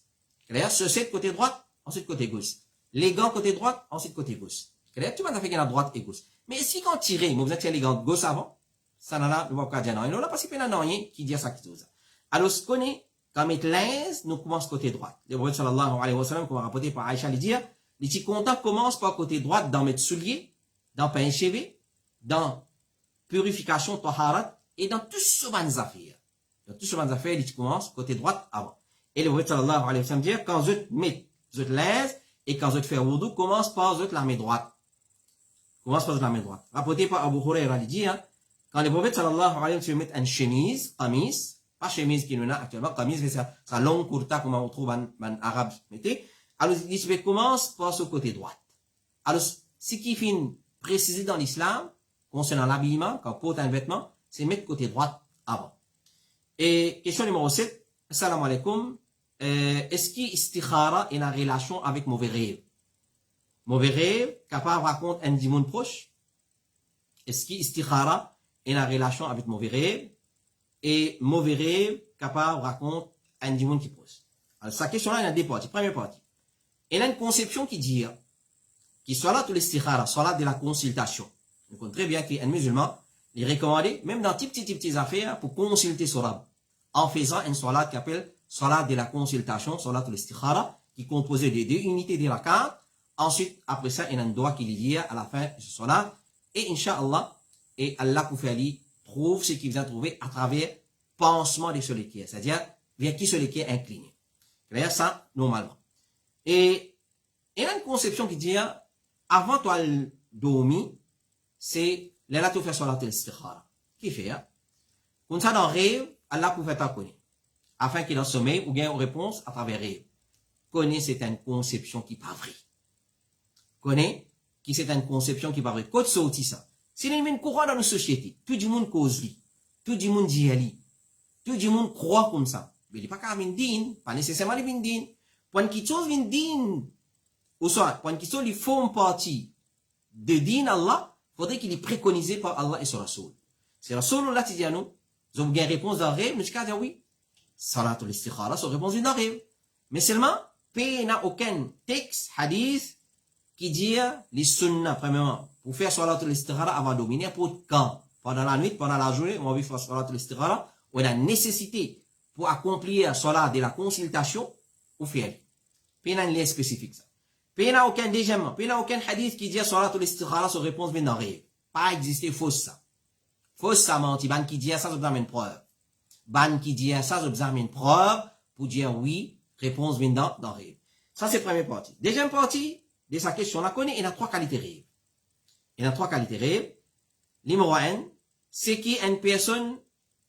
Clair? Chaussette côté droite, ensuite côté gauche. Les gants côté droite, ensuite côté gauche. Clair? Tout le monde a fait qu'il y a droite et gauche. Mais si quand tirer, vous êtes les gants gauche avant, ça n'a là, nous va pas dire non. Et nous, là, parce qu'il y a rien qui dit ça, qui dit ça. Alors, ce qu'on est, quand on met l'inz, nous commençons côté droit. Le prophète sallallahu alayhi wa sallam, qu'on va rapporter par Aïcha, il dit, les petits contents commencent par côté droit, dans mettre souliers, dans pain chevé, dans purification, taharat, et dans tout ce bonnes affaires. Dans tout ce bonnes affaires, ils commencent côté droit avant. Et le prophète sallallahu alayhi wa sallam dit, quand je mets l'inz, et quand je fais wudu, commence par la main droite. Commence par la main droite. Rapporté par Abu Huraira, il dit, quand le prophète sallallahu alayhi wa sallam met une chemise, qamis, pas chemise qui nous a actuellement, qamis, c'est ça longue kurta, comme on trouve en arabe, mettez. Alors, il commence par ce côté droit. Alors, ce qui finit précisé dans l'islam, concernant l'habillement, quand on porte un vêtement, c'est mettre côté droit avant. Et question numéro 7, assalamu alaikum, est-ce que istikhara est en relation avec mauvais rêve? Mauvais rêve, capable de raconter un démon proche? Est-ce que istikhara est en relation avec mauvais rêve? Et mauvais rêve, capable de raconter un démon qui proche? Alors, sa question-là, il y a deux parties. Première partie. Il y a une conception qui dit, qui soit là, tout l'istikhara, soit là de la consultation. Vous comprenez très bien qu'un musulman, il est recommandé, même dans des petites affaires, pour consulter son rab, en faisant une salat qui appelle salat de la consultation, salat de l'istikhara, qui est composée de 2 unités de rakat. Ensuite, après ça, il y a un doigt qui est lié à la fin de ce salat. Et Inch'Allah, et Allah Koufali trouve ce qu'il vient trouver à travers pansement des soléquiers, c'est-à-dire, via qui soléquier incliné. C'est-à-dire ça, normalement. Et il y a une conception qui dit, avant toi le dormir, c'est là tu fais salat al-istikhara. Qui fait, comme ça dans rêve, Allah peut faire ta connaître. Afin qu'il en sommeil ou bien en réponse à travers rêve. Connaît, c'est une conception qui n'est pas vraie. Connaît, qui c'est une conception qui n'est pas vraie. Quand sorti ça, c'est une courant dans nos sociétés. Tout le monde cause lui. Tout le monde dit ali. Tout le monde croit comme ça. Mais il n'est pas qu'à vindine, pas nécessairement les vindine. Quand quelque chose vindine, ou soit, quand quelque chose lui forme partie de din Allah, il faudrait qu'il est préconisé par Allah et son Rasoul. C'est Rasoul qui dit à nous, vous avez une réponse d'un rêve, nous disons oui. Salatul istikhara, c'est une réponse d'un rêve. Mais seulement, il n'y a aucun texte, hadith, qui dit les sunnah, premièrement, pour faire salatul istikhara avant de dominer, pour quand? Pendant la nuit, pendant la journée, on va faire salatul istikhara, ou la nécessité pour accomplir salat de la consultation, ou faire. Puis il y a un lien spécifique. Puis il n'y a aucun deuxièmement, puis il n'y a aucun hadith qui dit salatul istikhara, c'est une réponse d'un rêve. Pas exister fausse ça. Fausse ça, menti. Ban qui dit ça, je vous amène preuve. Ban qui dit ça, je vous amène preuve pour dire oui, réponse vient dans rêve. Ça, c'est la première partie. Deuxième partie de sa question, on la connaît, il y a 3 qualités rêves. Il y a 3 qualités rêves. Numéro 1, c'est qu'une personne,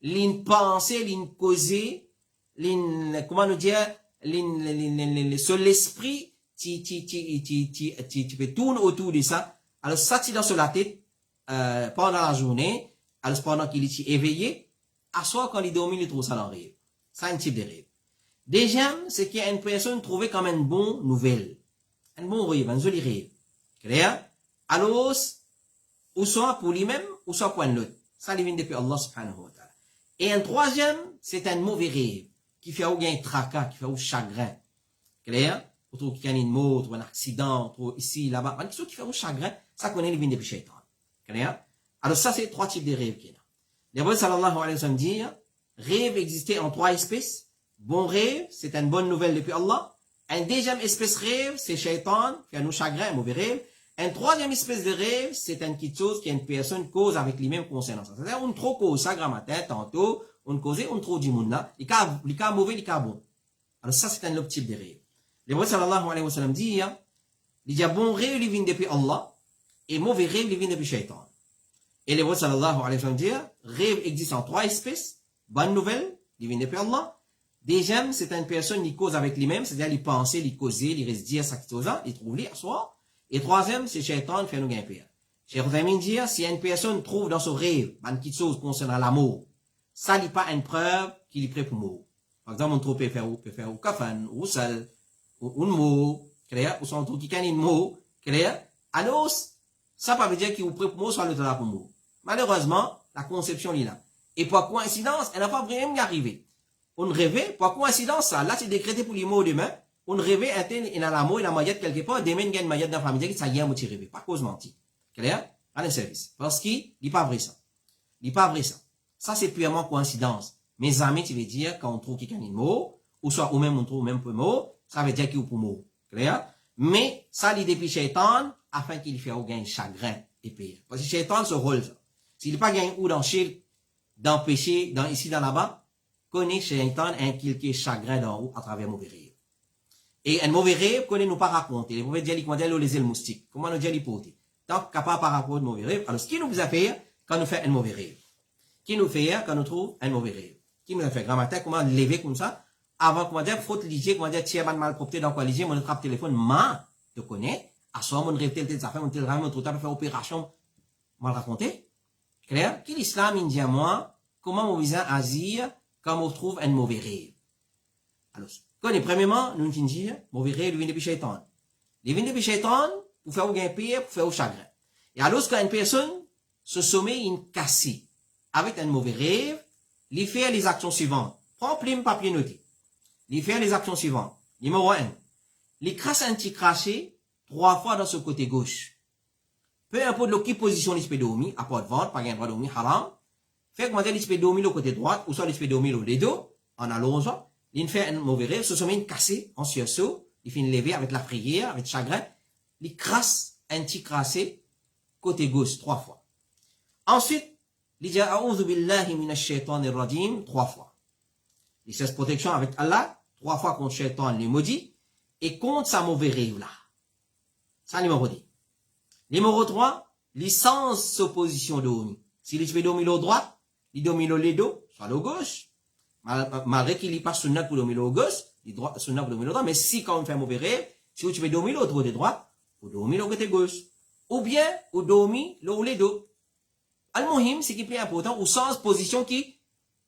l'une pensée, l'une causée, comment nous dire, sur l'esprit, tu peux tourner autour de ça. Alors, ça, tu dans sur la tête, pendant la journée, alors, pendant qu'il est éveillé, à soi, quand il dormit, il trouve ça dans le rêve. Ça, un type de rêve. Deuxième, c'est qu'il y a une personne trouvée comme une bonne nouvelle. Un bon rêve, un joli rêve. Clair? Alors, ou soit pour lui-même, ou soit pour un autre. Ça, il vient depuis Allah subhanahu wa ta'ala. Et un troisième, c'est un mauvais rêve, qui fait ou un tracas, qui fait ou chagrin. Clair? Ou trouve qu'il y a une mort, ou un accident, ou ici, là-bas. Quelque chose qui fait ou chagrin, ça connaît, il vient depuis shaitan. Clair? Alors ça, c'est 3 types de rêves qu'il y a. Le prophète sallallahu alayhi wa sallam dit, rêve existait en 3 espèces. Bon rêve, c'est une bonne nouvelle depuis Allah. Un deuxième espèce rêve, c'est shaitan, qui a nous chagrin, un mauvais rêve. Un troisième espèce de rêve, c'est une petite chose qu'une personne cause avec lui-même concernant ça. C'est-à-dire, on trop cause ça, grammatin, tantôt, on cause, on trop du monde là. Les cas mauvais, les cas bons. Alors ça, c'est un autre type de rêve. Le prophète sallallahu alayhi wa sallam dit, il dit, bon rêve, il vient depuis Allah, et mauvais rêve, il vient depuis shaitan. Et le prophète sallallahu alayhi wa sallam dit, rêve existe en 3 espèces. Bonne nouvelle, il vient depuis Allah. Deuxième, c'est une personne qui cause avec lui-même, c'est-à-dire, il pense, il cause, il reste dire ça, il trouve lui à soi. Et troisième, c'est shaitan qui fait nous gagner. Cheikh Ouzaymin dit, si une personne trouve dans son rêve, une petite chose concernant l'amour, ça n'est pas une preuve qu'il est prêt pour mourir. Par exemple, on trouve peut faire au kafan, ou sal, ou un mot, clair, ou son truc qui canne un mot, clair. Alors, ça ne veut pas dire qu'il est prêt pour mourir, soit le temps pour mourir. Malheureusement, la conception est là. Et par coïncidence, elle n'a pas vraiment arrivé. On rêvait, par coïncidence, ça, là, c'est décrété pour les mots demain. On rêvait, il a l'amour, il a maillette quelque part, demain, il y a une maillette dans la famille, ça y est, un petit rêve. Pas cause menti. Clair? À un service. Parce qu'il n'est pas vrai ça. Il n'est pas vrai ça. Ça, c'est purement coïncidence. Mes amis, tu veux dire, quand on trouve quelqu'un de mot, ou soit, ou même on trouve même peu mot, ça veut dire qu'il est pour mot. Clair? Mais, ça, il depuis shaitan, afin qu'il fasse gagner chagrin et pire. Parce que shaitan se rôle ça. S'il n'est pas gagné ou dans shirk, dans péché, dans ici, dans là-bas, connaît shaitan un quelque chagrin d'en haut à travers mauvais rêve. Et un mauvais rêve, connaît nous pas raconter. Les mauvais dialogues, comment dire, les moustiques. Comment nous dire l'hypothèse. Donc, capable par rapport au mauvais rêve. Alors, ce qui nous a fait quand nous fait un mauvais rêve? Qui nous fait quand nous trouve un mauvais rêve? Qui nous a fait grammaire, comment lever comme ça? Avant, comment dire, faute ligier, comment dire, tiens, mal propreté dans quoi ligier, mon attrape téléphone, te connaît. À ce moment, on rêve tel affaire, on tel rêve, on trouve faire opération. Mal raconté. Clair? Qui l'islam, il dit à moi, comment on vient agir quand on trouve un mauvais rêve? Alors, premièrement, nous nous disons, mauvais rêve, il vient depuis shaitan. Il vient depuis shaitan, pour faire gagner pire, pour faire au chagrin. Et alors, quand une personne se sommet une cassée avec un mauvais rêve, il fait les actions suivantes. Prends plume, papier noté. Il fait les actions suivantes. Numéro 1. Il crasse un petit craché 3 fois dans ce côté gauche. Peu importe de quelle position il peut dormir, à part de ventre, pas un droit de dormir, haram. Fait comment il peut dormir le côté droit, ou soit il peut dormir le dos, en allongeant. Il fait un mauvais rêve, se sommet une cassée en sursaut. Il fait une levée avec la prière, avec le chagrin. Il crasse un petit crassé côté gauche 3 fois. Ensuite, il dit A'udhu billahi minash shaitanir rajim 3 fois. Il cherche protection avec Allah 3 fois contre shaitan les maudits et contre sa mauvaise rêve là. Ça numéro 2. Numéro 3, il sans opposition dormir. S'il fait dormir l'eau droite, il dormir le dos, soit l'eau gauche. Malgré qu'il n'y ait pas sunnat pour dormir l'eau gauche, il droit sunnat pour dormir l'eau droite, mais si quand on fait un mauvais rêve, si tu veux dormir l'autre côté droit, ou dormir le côté gauche. Ou bien, ou dormir le dos. Al-Muhim, c'est qui est plus important, au sens position qui,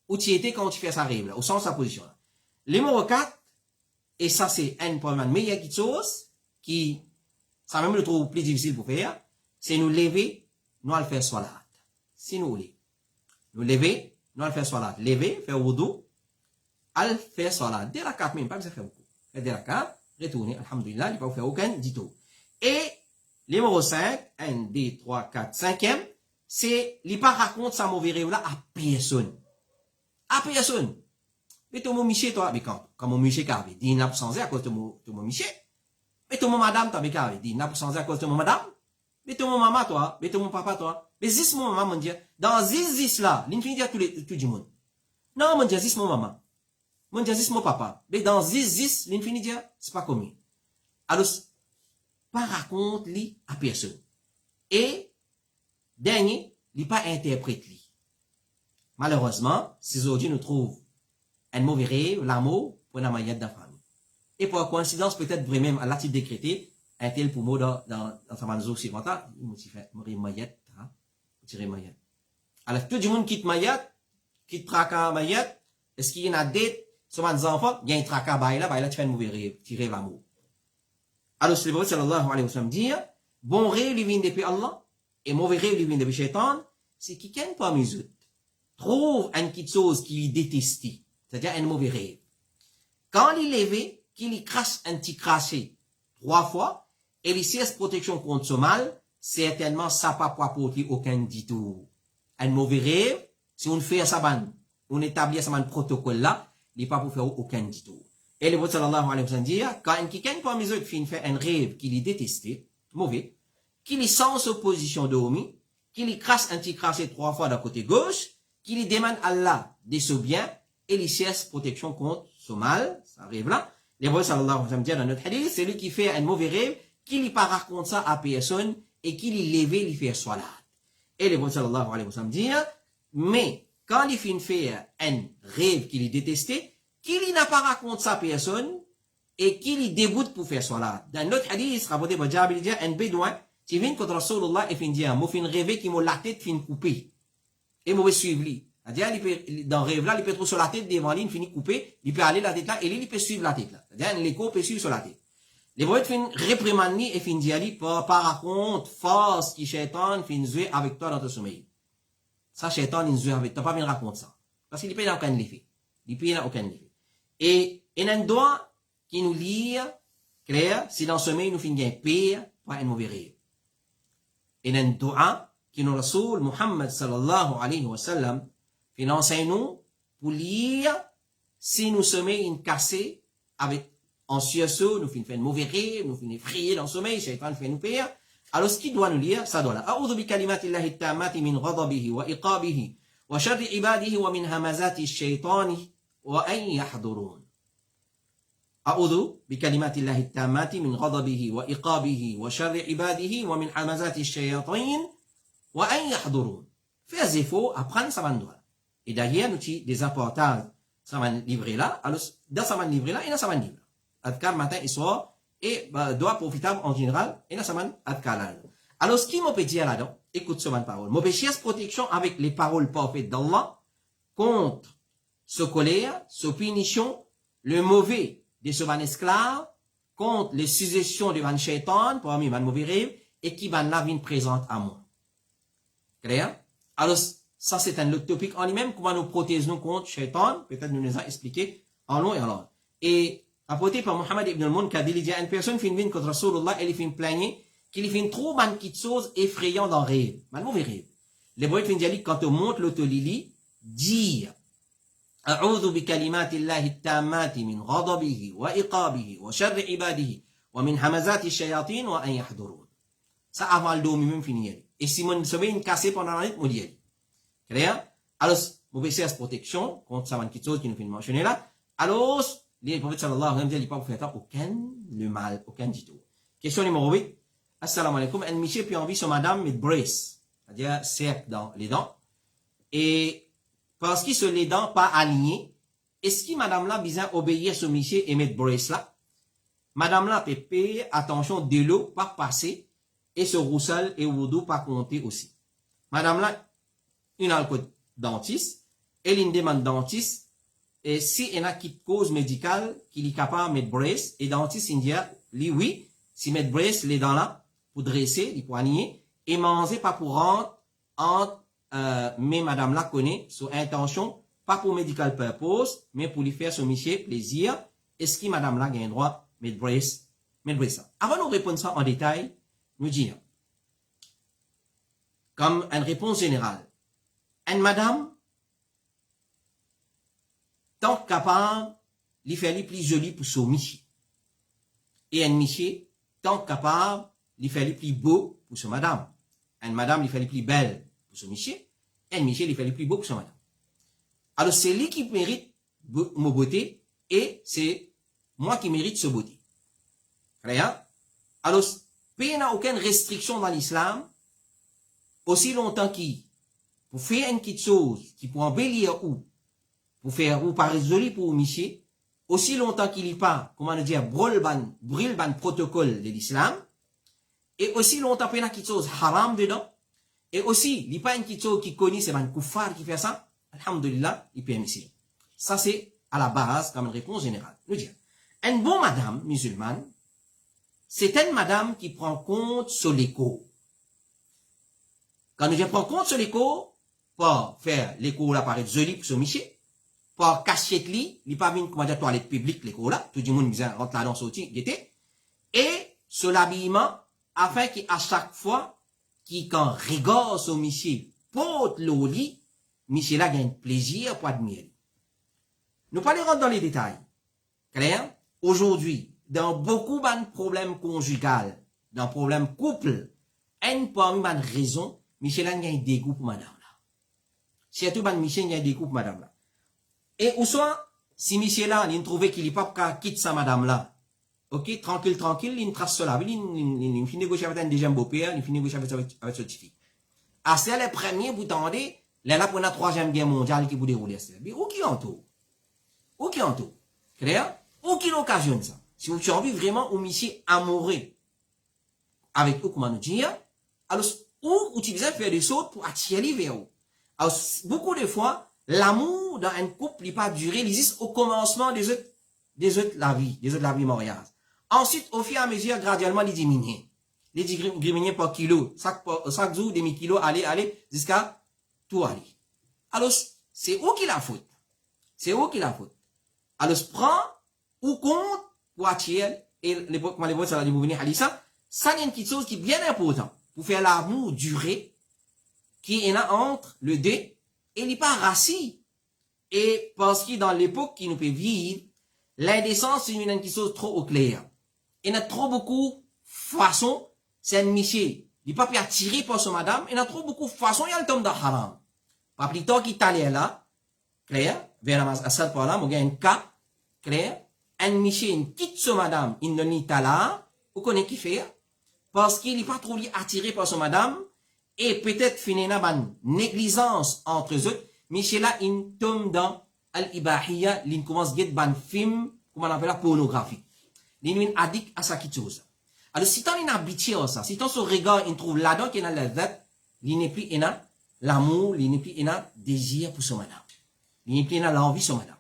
où tu étais quand tu fais sa rêve, là, au sens sa position, là. Numéro 4, et ça, c'est un problème meilleur chose, qui, ça même le trouve plus difficile pour faire, c'est nous lever, nous allons faire salat. Si nous voulons. Nous lever, nous allons faire salat. Lever, faire wudu, allons faire salat. Dès la 4 même, pas besoin de faire beaucoup. Dès la 4, retourner, alhamdulillah, il ne va pas faire aucun dito. Et, numéro 5, 1, 2, 3, 4, 5e, c'est, il pas raconte sa mauvaise rêve là à personne. À personne. Mais tout mon miché, toi, mais quand mon miché carvé, dit, il n'a pas changé à cause de mon miché. Mais tout mon madame, toi, mais carvé, dit, il n'a pas changé à cause de mon madame. Mais tout mon maman, toi, mais tout mon papa, toi. Mais zis mon maman, mon Dieu, dans zis là, l'infini dit à tout du monde. Non, mon Dieu, zis mon maman. Mon Dieu, zis mon papa. Mais dans zis, l'infini dit, c'est pas commun. Alors, pas raconte li à personne. Et, dernier, il pas interprète li. Malheureusement, si aujourd'hui nous trouvons un mauvais rêve, l'amour, pour la maillette de la famille. Et pour coïncidence, peut-être vraiment, à la titre décrété, un tel pour moi dans sa manzo occidentale, il m'a fait mourir maillette, hein, tirer maillette. Alors, tout le monde quitte maillette, quitte tracas maillette, est-ce qu'il y a une dette, sur mes enfants, il y a un tracas là, tu fais un mauvais rêve, tirer l'amour. Alors, c'est le prophète sallallahu alayhi wa sallam dit, bon rêve, il vient depuis Allah, et mauvais rêve, il vient depuis Shaitan, c'est qui qu'un parmi eux trouve une petite chose qu'il déteste, c'est-à-dire un mauvais rêve. Quand il est levé, qu'il y crache un petit craché 3 fois, et il cesse protection contre ce mal, certainement ça pas pour apporter aucun du tout. Un mauvais rêve, si on fait ça, on établit ça protocole là, il n'est pas pour faire aucun du tout. Et le prophète sallallahu alayhi wa sallam dit, quand quelqu'un parmi eux fait un rêve qu'il est détesté, mauvais, qu'il est sans opposition dormi, qu'il y crache un petit craché 3 fois d'un côté gauche, qu'il demande à Allah de ce bien, et il cherche protection contre ce mal, ça arrive là. Le prophète sallallahu alayhi wa sallam dit dans notre hadith, c'est lui qui fait un mauvais rêve, qu'il n'y pas raconte ça à personne, et qu'il y lève, il fait salat. Et le prophète sallallahu alayhi wa sallam dit, mais quand il fait un rêve qu'il est détesté, qu'il n'a pas raconté ça à personne, et qu'il y déboute pour faire salat. Dans notre hadith, rapporté par Jabir, il dit, un bédouin, qui vient contre Rasulullah et fin dit, moi fin rêver qui m'a la tête fin coupée. Et moi suivre lui. C'est-à-dire, dans le rêve là, il peut être sur la tête devant lui, il finit coupé, il peut aller la tête là, et lui, il peut suivre la tête là. C'est-à-dire, l'écho peut suivre sur la tête. Les voix fin réprimande et fin dit, ali, par raconte, force qui Shaitan fin jouer avec toi dans ton sommeil. Ça, Shaitan, il joue avec toi, pas bien raconter ça. Parce qu'il peut n'a aucun effet. Il peut n'a aucun effet. Et, il y a un doigt qui nous lit, clair, si dans le sommeil, nous finissons pire, pas un mauvais rêve. Et il y a un doigt qui nous Rasoul Muhammad sallallahu alayhi wa sallam, il enseigne nous pour lire si nous sommeil une cassée avec anxieux, nous finissons un mauvais rêve, nous finissons effrayés dans le sommeil, Shaitan fait nous pire. Alors, ce qu'il doit nous lire, ça doit là. A'udhu bi kalimatillahi tammati min ghadabihi wa iqabihi wa sharri ibadihi wa min hamazati shaitani wa an yahdurun. A'udhu bi kalimatillahi tammati min ghadabihi wa iqabihi wa sharri ibadihi wa min hamazati shaitani wa an yahdurun. Faire zéfo, apprendre ça va. Et d'ailleurs, nous avons des apportages, ça va livrer là. Alors, dans ça va livrer là, et dans ça va livrer. Adkar matin et soir, et doit profitable en général, et dans ça va adkar là. Alors, ce qui m'a peut dire là-dedans, écoute ce parole. M'a peut chercher protection avec les paroles parfaites d'Allah contre ce colère, ce punition, le mauvais de ce van esclave, contre les suggestions de van shaitan, parmi van mauvais rêve, et qui van la vie présente à moi. Clair? Alors, ça, c'est un autre topic en lui-même, comment nous protéger contre Shaitan, peut-être nous les a expliqué en long et en large. Et, apporté par Mohammed ibn al-Munkadil, il dit à une personne qui vient contre Rasulullah, elle fait plaigner, qu'il fait trop de petites choses effrayantes dans le rêve, un mauvais rêve. Les broyes fin dit, quand on monte l'autolili, dire, A'udhu bi kalimatillahi tammati min ghadabihi wa iqabihi wa sharri ibadihi wa min hamazati shayatin wa an yahdurun. Ça, avant le dos, même fini. Et si mon sommeil est cassé pendant la nuit, moi, dit. Clair? Alors, mauvais cherche protection, contre ça, une petite chose qui nous fait mentionner là. Alors, les prophètes sallallahu alayhi wa sallam, il n'y a pas pour faire aucun le mal, aucun du tout. Question numéro 8. Assalamu alaikum. Un monsieur puis envie sur madame met brace. C'est-à-dire, cercle dans les dents. Et, parce qu'il se les dents pas alignées, est-ce que madame là, besoin obéir ce monsieur et mettre brace là? Madame là, peut payer attention de l'eau, pas passer, et ce roussel et wudu pas compter aussi. Madame là, une alcool dentiste, elle une demande dentiste, et si il y a une cause médicale qu'il est capable de mettre brace, et dentiste il dit, lui oui, si mettre brace les dents là, pour dresser, les poignets, et manger pas pour rendre, mais madame là connaît, son intention, pas pour medical purpose, mais pour lui faire son monsieur plaisir, est-ce que madame là gagne droit, mettre brace ça. Avant de répondre ça en détail, nous dire, comme une réponse générale, une madame, tant capable, lui faire les plus joli pour son monsieur. Et un monsieur, tant capable, lui faire les plus beau pour son madame. Une madame, lui fait les plus belle pour son monsieur. Et un monsieur, lui fait les plus beau pour son madame. Alors, c'est lui qui mérite ma beauté, et c'est moi qui mérite ce beauté. Clair? Alors, il n'y a aucune restriction dans l'islam, aussi longtemps qu'il, pour faire une petite chose, qui peut embellir ou, pour faire, ou par joli pour monsieur, aussi longtemps qu'il n'y a pas, comment dire, brûle ban protocole de l'islam, et aussi longtemps qu'il y a une petite chose haram dedans, et aussi, il n'y a pas une petite chose qui connaît, c'est un koufar qui fait ça, alhamdulillah, il peut permissible. Ça, c'est à la base, comme une réponse générale. Nous dire, une bonne madame musulmane, c'est une madame qui prend compte sur l'écho. Quand nous prend compte sur l'écho, pour faire l'écho là paraître joli pour ce monsieur, pour cacher lui, il n'est pas venu, comment dire, toilette publique, l'écho là, tout le monde rentre là dans sorti, et sur l'habillement, afin qu'à chaque fois, qui quand rigole sur monsieur, porte l'eau lit, monsieur là gagne plaisir pour admirer. Nous pas aller rentrer dans les détails. Clair? Aujourd'hui, dans beaucoup de problèmes conjugaux, dans problèmes couple, une parmi les raisons, monsieur là gagne dégoût pour madame là. Surtout monsieur gagne dégoût pour madame là. Et ou soit, si monsieur là, il trouve qu'il n'est pas qu'à quitter sa madame là, ok, tranquille, il trace cela, il finit négocier avec un deuxième beau-père, il finit négocier avec ce fille. Ah, c'est le premier, vous tendez, là, pour la troisième guerre mondiale qui vous déroule, mais où qui en tout? Où qui en tout? Clair? Où qui l'occasionne ça? Si vous avez envie vraiment, ou monsieur amoureux, avec eux, comment nous dire, alors, ou utiliser faire des choses pour attirer les vers vous. Alors, beaucoup de fois, l'amour dans un couple n'est pas duré, il existe au commencement des autres la vie mariage. Ensuite, au fur et à mesure, graduellement, il diminue. Il diminue par kilo. Chaque jour, demi-kilo, aller, jusqu'à tout aller. Alors, c'est où qu'il a faute? C'est où qu'il a faute? Alors, prends ou compte pour attirer, et comment les ça va venir à ça, ça c'est une petite chose qui est bien importante pour faire l'amour durer, qui est là entre le deux, et il n'est pas rassis. Et parce que dans l'époque qui nous peut vivre, l'indécence, c'est une petite chose trop au clair. Il y a trop beaucoup de façons, c'est un monsieur, il n'est pas attiré par son madame, il y a trop beaucoup de façons, il y a le tombe de haram. Pas plus tard qu'il est là, clair, vers la salle par là, il y a un cas, clair, un monsieur, il quitte son madame, il ne n'est pas là, vous connaissez qui fait, parce qu'il n'est pas trop attiré par son madame, et peut-être finir une négligence entre eux, monsieur là, il tombe dans al-ibahiyya, il commence à get un film, comment on appelle la pornographie. Il est addict à ça qui chose. Alors, si tu es habitué à ça, si tu se regard, il trouve là-dedans qu'il y a la dette, il n'est plus l'amour, il n'est plus désir pour son madame. Il n'est plus l'envie sur madame.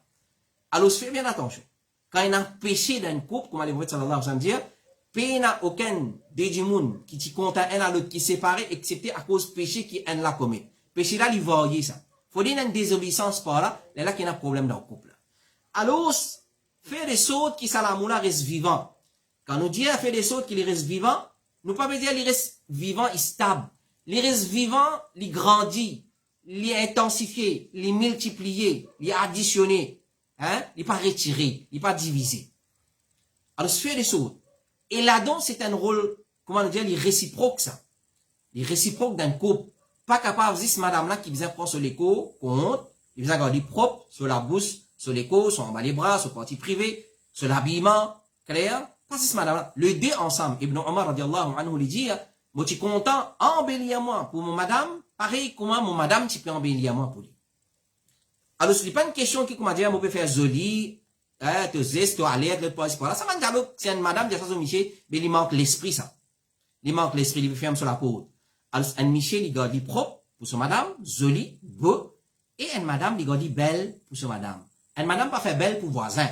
Alors, fais bien attention. Quand il y a un péché dans un couple, comme les prophètes sallallahu alayhi wa sallam dire, il n'y a aucun des monde qui t'y compte un à l'autre qui est séparé, excepté à cause du péché qui est là commis. Péché là, il va y ça. Faut dire une désobéissance par là, là qu'il y a un problème dans le couple. Alors, faire des choses qui ça l'amour là reste vivant. Quand nous disons faire des choses qui restent vivants, nous ne pouvons pas dire qu'il reste vivant et stable. Il reste vivant, il grandit, il est intensifié, il est multiplié, il est additionné, hein? Il n'est pas retiré, il n'est pas divisé. Alors, faire des choses. Et là-dedans, c'est un rôle, comment nous dire, il est réciproque ça. Il est réciproque d'un couple. Pas capable de dire, madame là, qui vient prendre sur l'écho, compte, il vient garder propre, sur la bouche, sur l'écho, sur en bas des bras, sur le parti privé, sur l'habillement, clair. Pas si madame là. Le deux ensemble. Ibn Omar, radiallahu anhu, lui dit, moi, tu es content, embellir moi pour mon madame, pareil, comment mon madame, tu peux embellir moi pour lui. Alors, ce n'est pas une question qui, comment dire, on peut faire joli, te zeste, te alerte, le poids, là. Ça m'a dit, c'est une madame, de toute façon, Michel, mais il manque l'esprit, ça. Il manque l'esprit, il ferme sur la peau. Alors, un Michel, il garde propre pour son madame, joli, beau, et une madame, il garde belle pour son madame. Une madame pas fait belle pour voisin.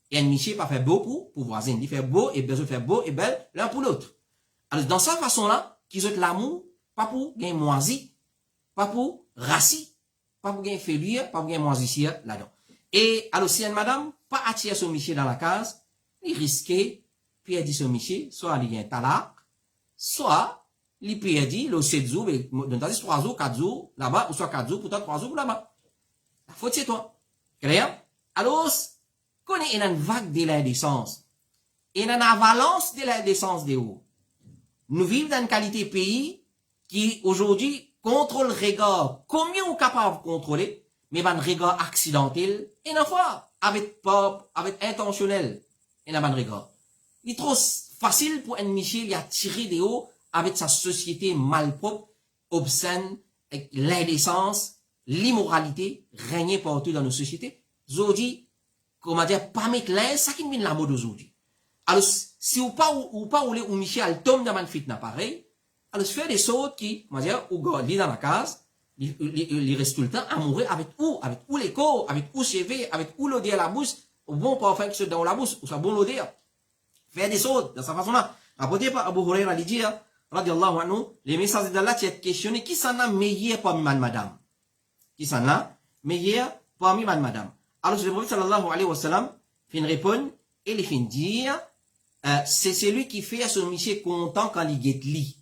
Et un Michel pas fait beau pour voisin. Il fait beau et besoin faire beau et belle l'un pour l'autre. Alors, dans cette façon-là, qu'ils ont l'amour, pas pour gagner moisi, pas pour rassis, pas pour gagner fêlure, pas pour gagner moisissure là-dedans. Et, alors, si une madame pas attirer son Michel dans la case, il risquait, puis elle dit son Michel, soit il y a un talak, soit, il peut dire, le 7 jours, dans 3 jours, 4 jours, là-bas, ou soit 4 jours, pourtant 3 jours, là-bas. La faute, c'est toi. Clair? Alors, quand il y a une vague de l'indécence, et une avalanche de l'indécence de haut, nous vivons dans une qualité pays qui, aujourd'hui, contrôle le regard. Combien on est capable de contrôler, mais un regard accidentel, et une fois, avec intentionnel, et un regard. Il est trop facile pour un Michel il a tiré des hauts avec sa société malpropre, obscène, avec l'indécence, l'immoralité régner partout dans nos sociétés. Aujourd'hui, comment dire, pas mettre l'aise, ça qui mène la mode aujourd'hui. Alors, si ou pas ou Michel tombe dans une fitna pareil, alors faire des choses qui, comment dire, ou garder dans la case, il reste tout le temps amoureux avec où les corps, avec où CV, avec où l'odeur à la bouche, au bon parfum qui se dans la bouche, ou sa bonne odeur. Faire des choses de cette façon-là. Rapporté par Abu Huraira, il dit, radiallahu anhu, les messages d'Allah, tu as questionné, qui s'en a meilleur parmi madame? Qui s'en a meilleur parmi madame? Alors, le prophète sallallahu alayhi wa sallam, fin répondre, et il fin dire, c'est celui qui fait à son Michel content quand il guette lit.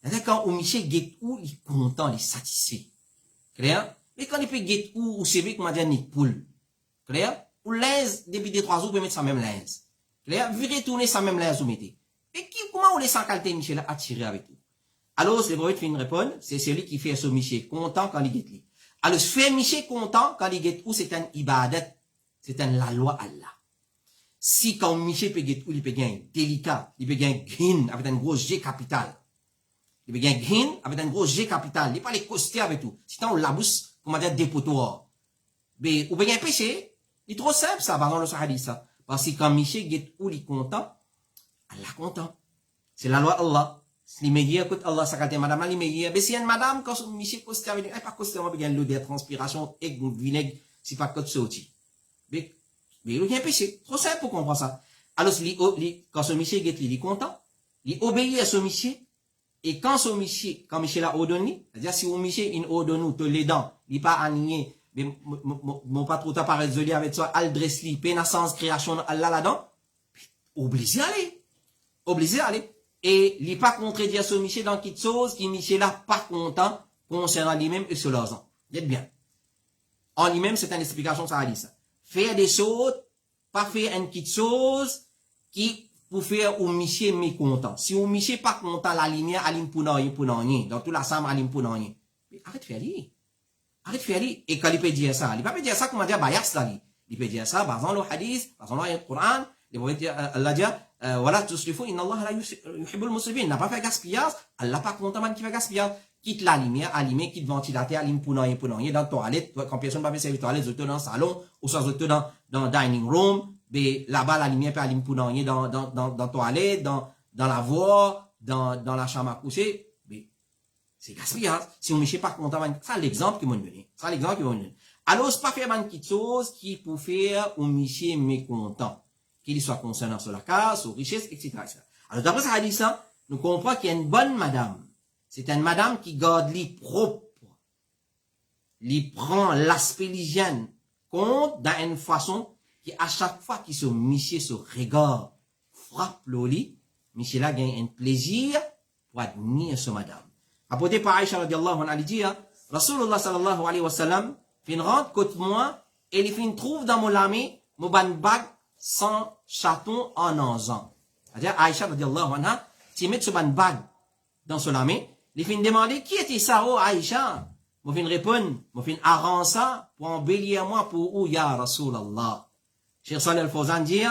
C'est-à-dire quand Michel guette où, il est content, il est satisfait. Clair? Mais quand il peut guette où c'est vrai, comment dire, ni poule. Clair? Ou l'aise, depuis 2-3 jours, vous pouvez mettre sa même l'aise. Clair? Vous retournez sa même l'aise, vous mettez. Et comment on laisse en qualité Michel là, attirer avec vous? Alors, le prophète fin répondre, c'est celui qui fait à son Michel content quand il guette lit. Alors, faire Michel content quand il guette où, c'est un ibadat. C'est la loi Allah. Si quand Michel peut guette où, il peut gagner délicat, il peut gagner green avec un gros G capital. Il peut gagner green avec un gros G capital. Il n'est pas les costés avec tout. Si on la bouche, comment dire, dépotoir. Mais, ou peut gagner péché. Il est trop simple, ça, pardon, le hadith, ça. Parce que quand Michel guette où, il est content, Allah content. C'est la loi Allah. Si les meilleurs, écoute Allah, ça quand madame, les meilleurs. Mais si une madame, quand Michel costé avec lui, pas costé, on peut gagner l'eau de transpiration, et vinaigre, c'est pas côté sorti. Mais il y a un péché. Trop simple pour comprendre ça. Alors, quand ce Michel guette, il est content. Il obéit à ce Michel. Et quand Michel a ordonné, c'est-à-dire si Michel il ordonne tout les dents, il n'est pas aligné, mais mon pas trop tard par résolu avec toi, al dressli, pénaissance, création, Allah là-dedans, obligé à aller. Obligé à aller. Et il n'est pas contredire ce Michel dans quelque chose qui Michel là pas content concernant lui-même et sur leurs ans. Dites bien. En lui-même, c'est une explication, ça a dit ça. Faire des choses, pas faire une petite chose qui pour faire ou Michel mécontent. Si ou Michel pas content, la lumière, alim pour rien. Dans toute la salle, alim pour rien. Mais arrête de faire aller. Arrête de faire aller. Et quand il peut dire ça, il peut pas dire ça, comment dire, bayas là, il peut dire ça, par exemple, le hadith, par exemple, le Coran, il peut dire, Allah dit, voilà, tout ce qu'il faut, inna Allah la yuhibbul muslimin. Il n'a pas fait gaspillage, Allah pas content, man qui fait gaspillage. Quitte la lumière, allumer, quitte ventilateur, alim pour rien, dans la toilette, quand personne va faire servir toilette, vous dans le salon, ou soit vous dans le dining room, mais là-bas, la lumière peut aller pour rien dans la toilette, dans la voie, dans la chambre à coucher, mais c'est gaspillage. Si on ne pas content, ça l'exemple qui m'a donné. Ça l'exemple qui m'a donné. Alors, c'est pas faire une petite chose qui pour faire un Michel mécontent. Qu'il soit concernant sur la case, sur richesse, etc. Alors, d'après ça a dit ça, nous comprenons qu'il y a une bonne madame. C'est une madame qui garde les propre. Il prend l'aspect l'hygiène compte d'une façon qui à chaque fois qu'il se Michel se regarde, frappe le lit, Michel a gagné un plaisir pour admirer ce madame. Apporté par Aïcha radiallahu anha, elle dit, Rasulullah sallallahu alayhi wa sallam, fin rentre côté moi, et il fin trouve dans mon lami, mon ban bag sans chaton en 11 ans. C'est-à-dire, Aïcha radiallahu anha, tu mets ce ban bag dans son lami, il fin demander, qui était ça, oh Aïcha? Moi fin répondre, moi fin arranger ça pour embellir moi pour où ya Rasulallah. Cheikh Salih Al-Fawzan dit,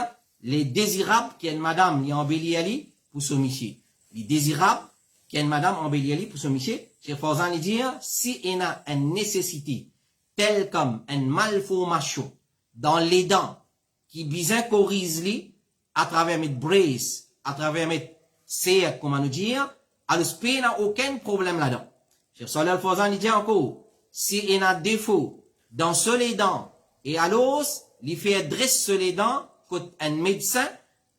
les désirables qu'il y a une madame qui embellit Ali pour ce Michel. Les désirables qu'il y a une madame embellit Ali pour ce Michel. Cheikh Fawzan dit, si il y a une nécessité, telle comme une malformation dans les dents, qui besoin corrige li, à travers mes braces, à travers mes serres, comment nous dire, alors il n'y a aucun problème là-dedans. Cheikh Salih Al-Fawzan dit encore, si il y a défaut dans ce les dents, et à l'os, il fait dresser les dents contre un médecin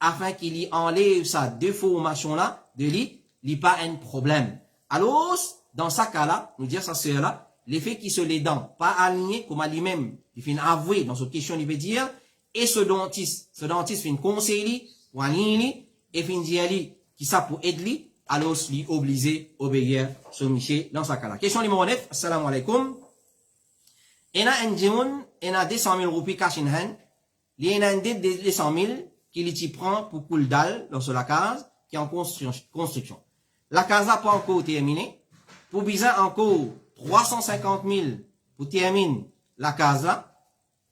afin qu'il y enlève sa déformation-là de lui, il n'y a pas un problème. Alors, dans ce cas-là, nous dire ça c'est là, l'effet qui se les dents pas alignées comme à lui-même, il fait avouer dans cette question, il veut dire, et ce dentiste fait une conseil pour aligner, et fait dire qui ça pour aider, alors il est obligé d'obéir ce Michel dans ce cas-là. Question numéro 9, assalamu alaikum. Il y a un djimoun, il y a 200 000 roupies cash in hand. Il y a un dette de 200 000 qu'il y prend pour couler dalle dans la case qui est en construction. La case n'a pas encore terminé. Pour besoin encore 350 000 pour terminer la case là.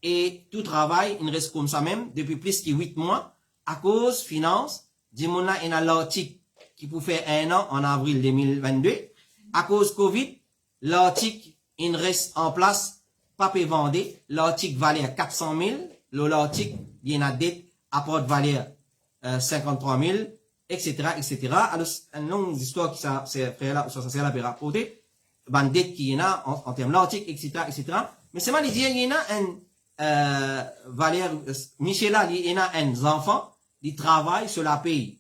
Et tout travail, il reste comme ça même depuis plus que 8 mois à cause finance Dimona en a l'article qui pour faire 1 an en avril 2022. À cause Covid, l'article il reste en place, pas peut vendre. L'article valait 400 000. L'article, il y en a dette, apporte valeur 53 000, etc., etc. Alors, une longue histoire qui ça sert là pour rapporter, ben, dette qui y en a en termes d'article, etc., etc. Mais c'est mal de dire, il y en a un, valeur, Michela, il y en a un enfant, il travaille sur la paye,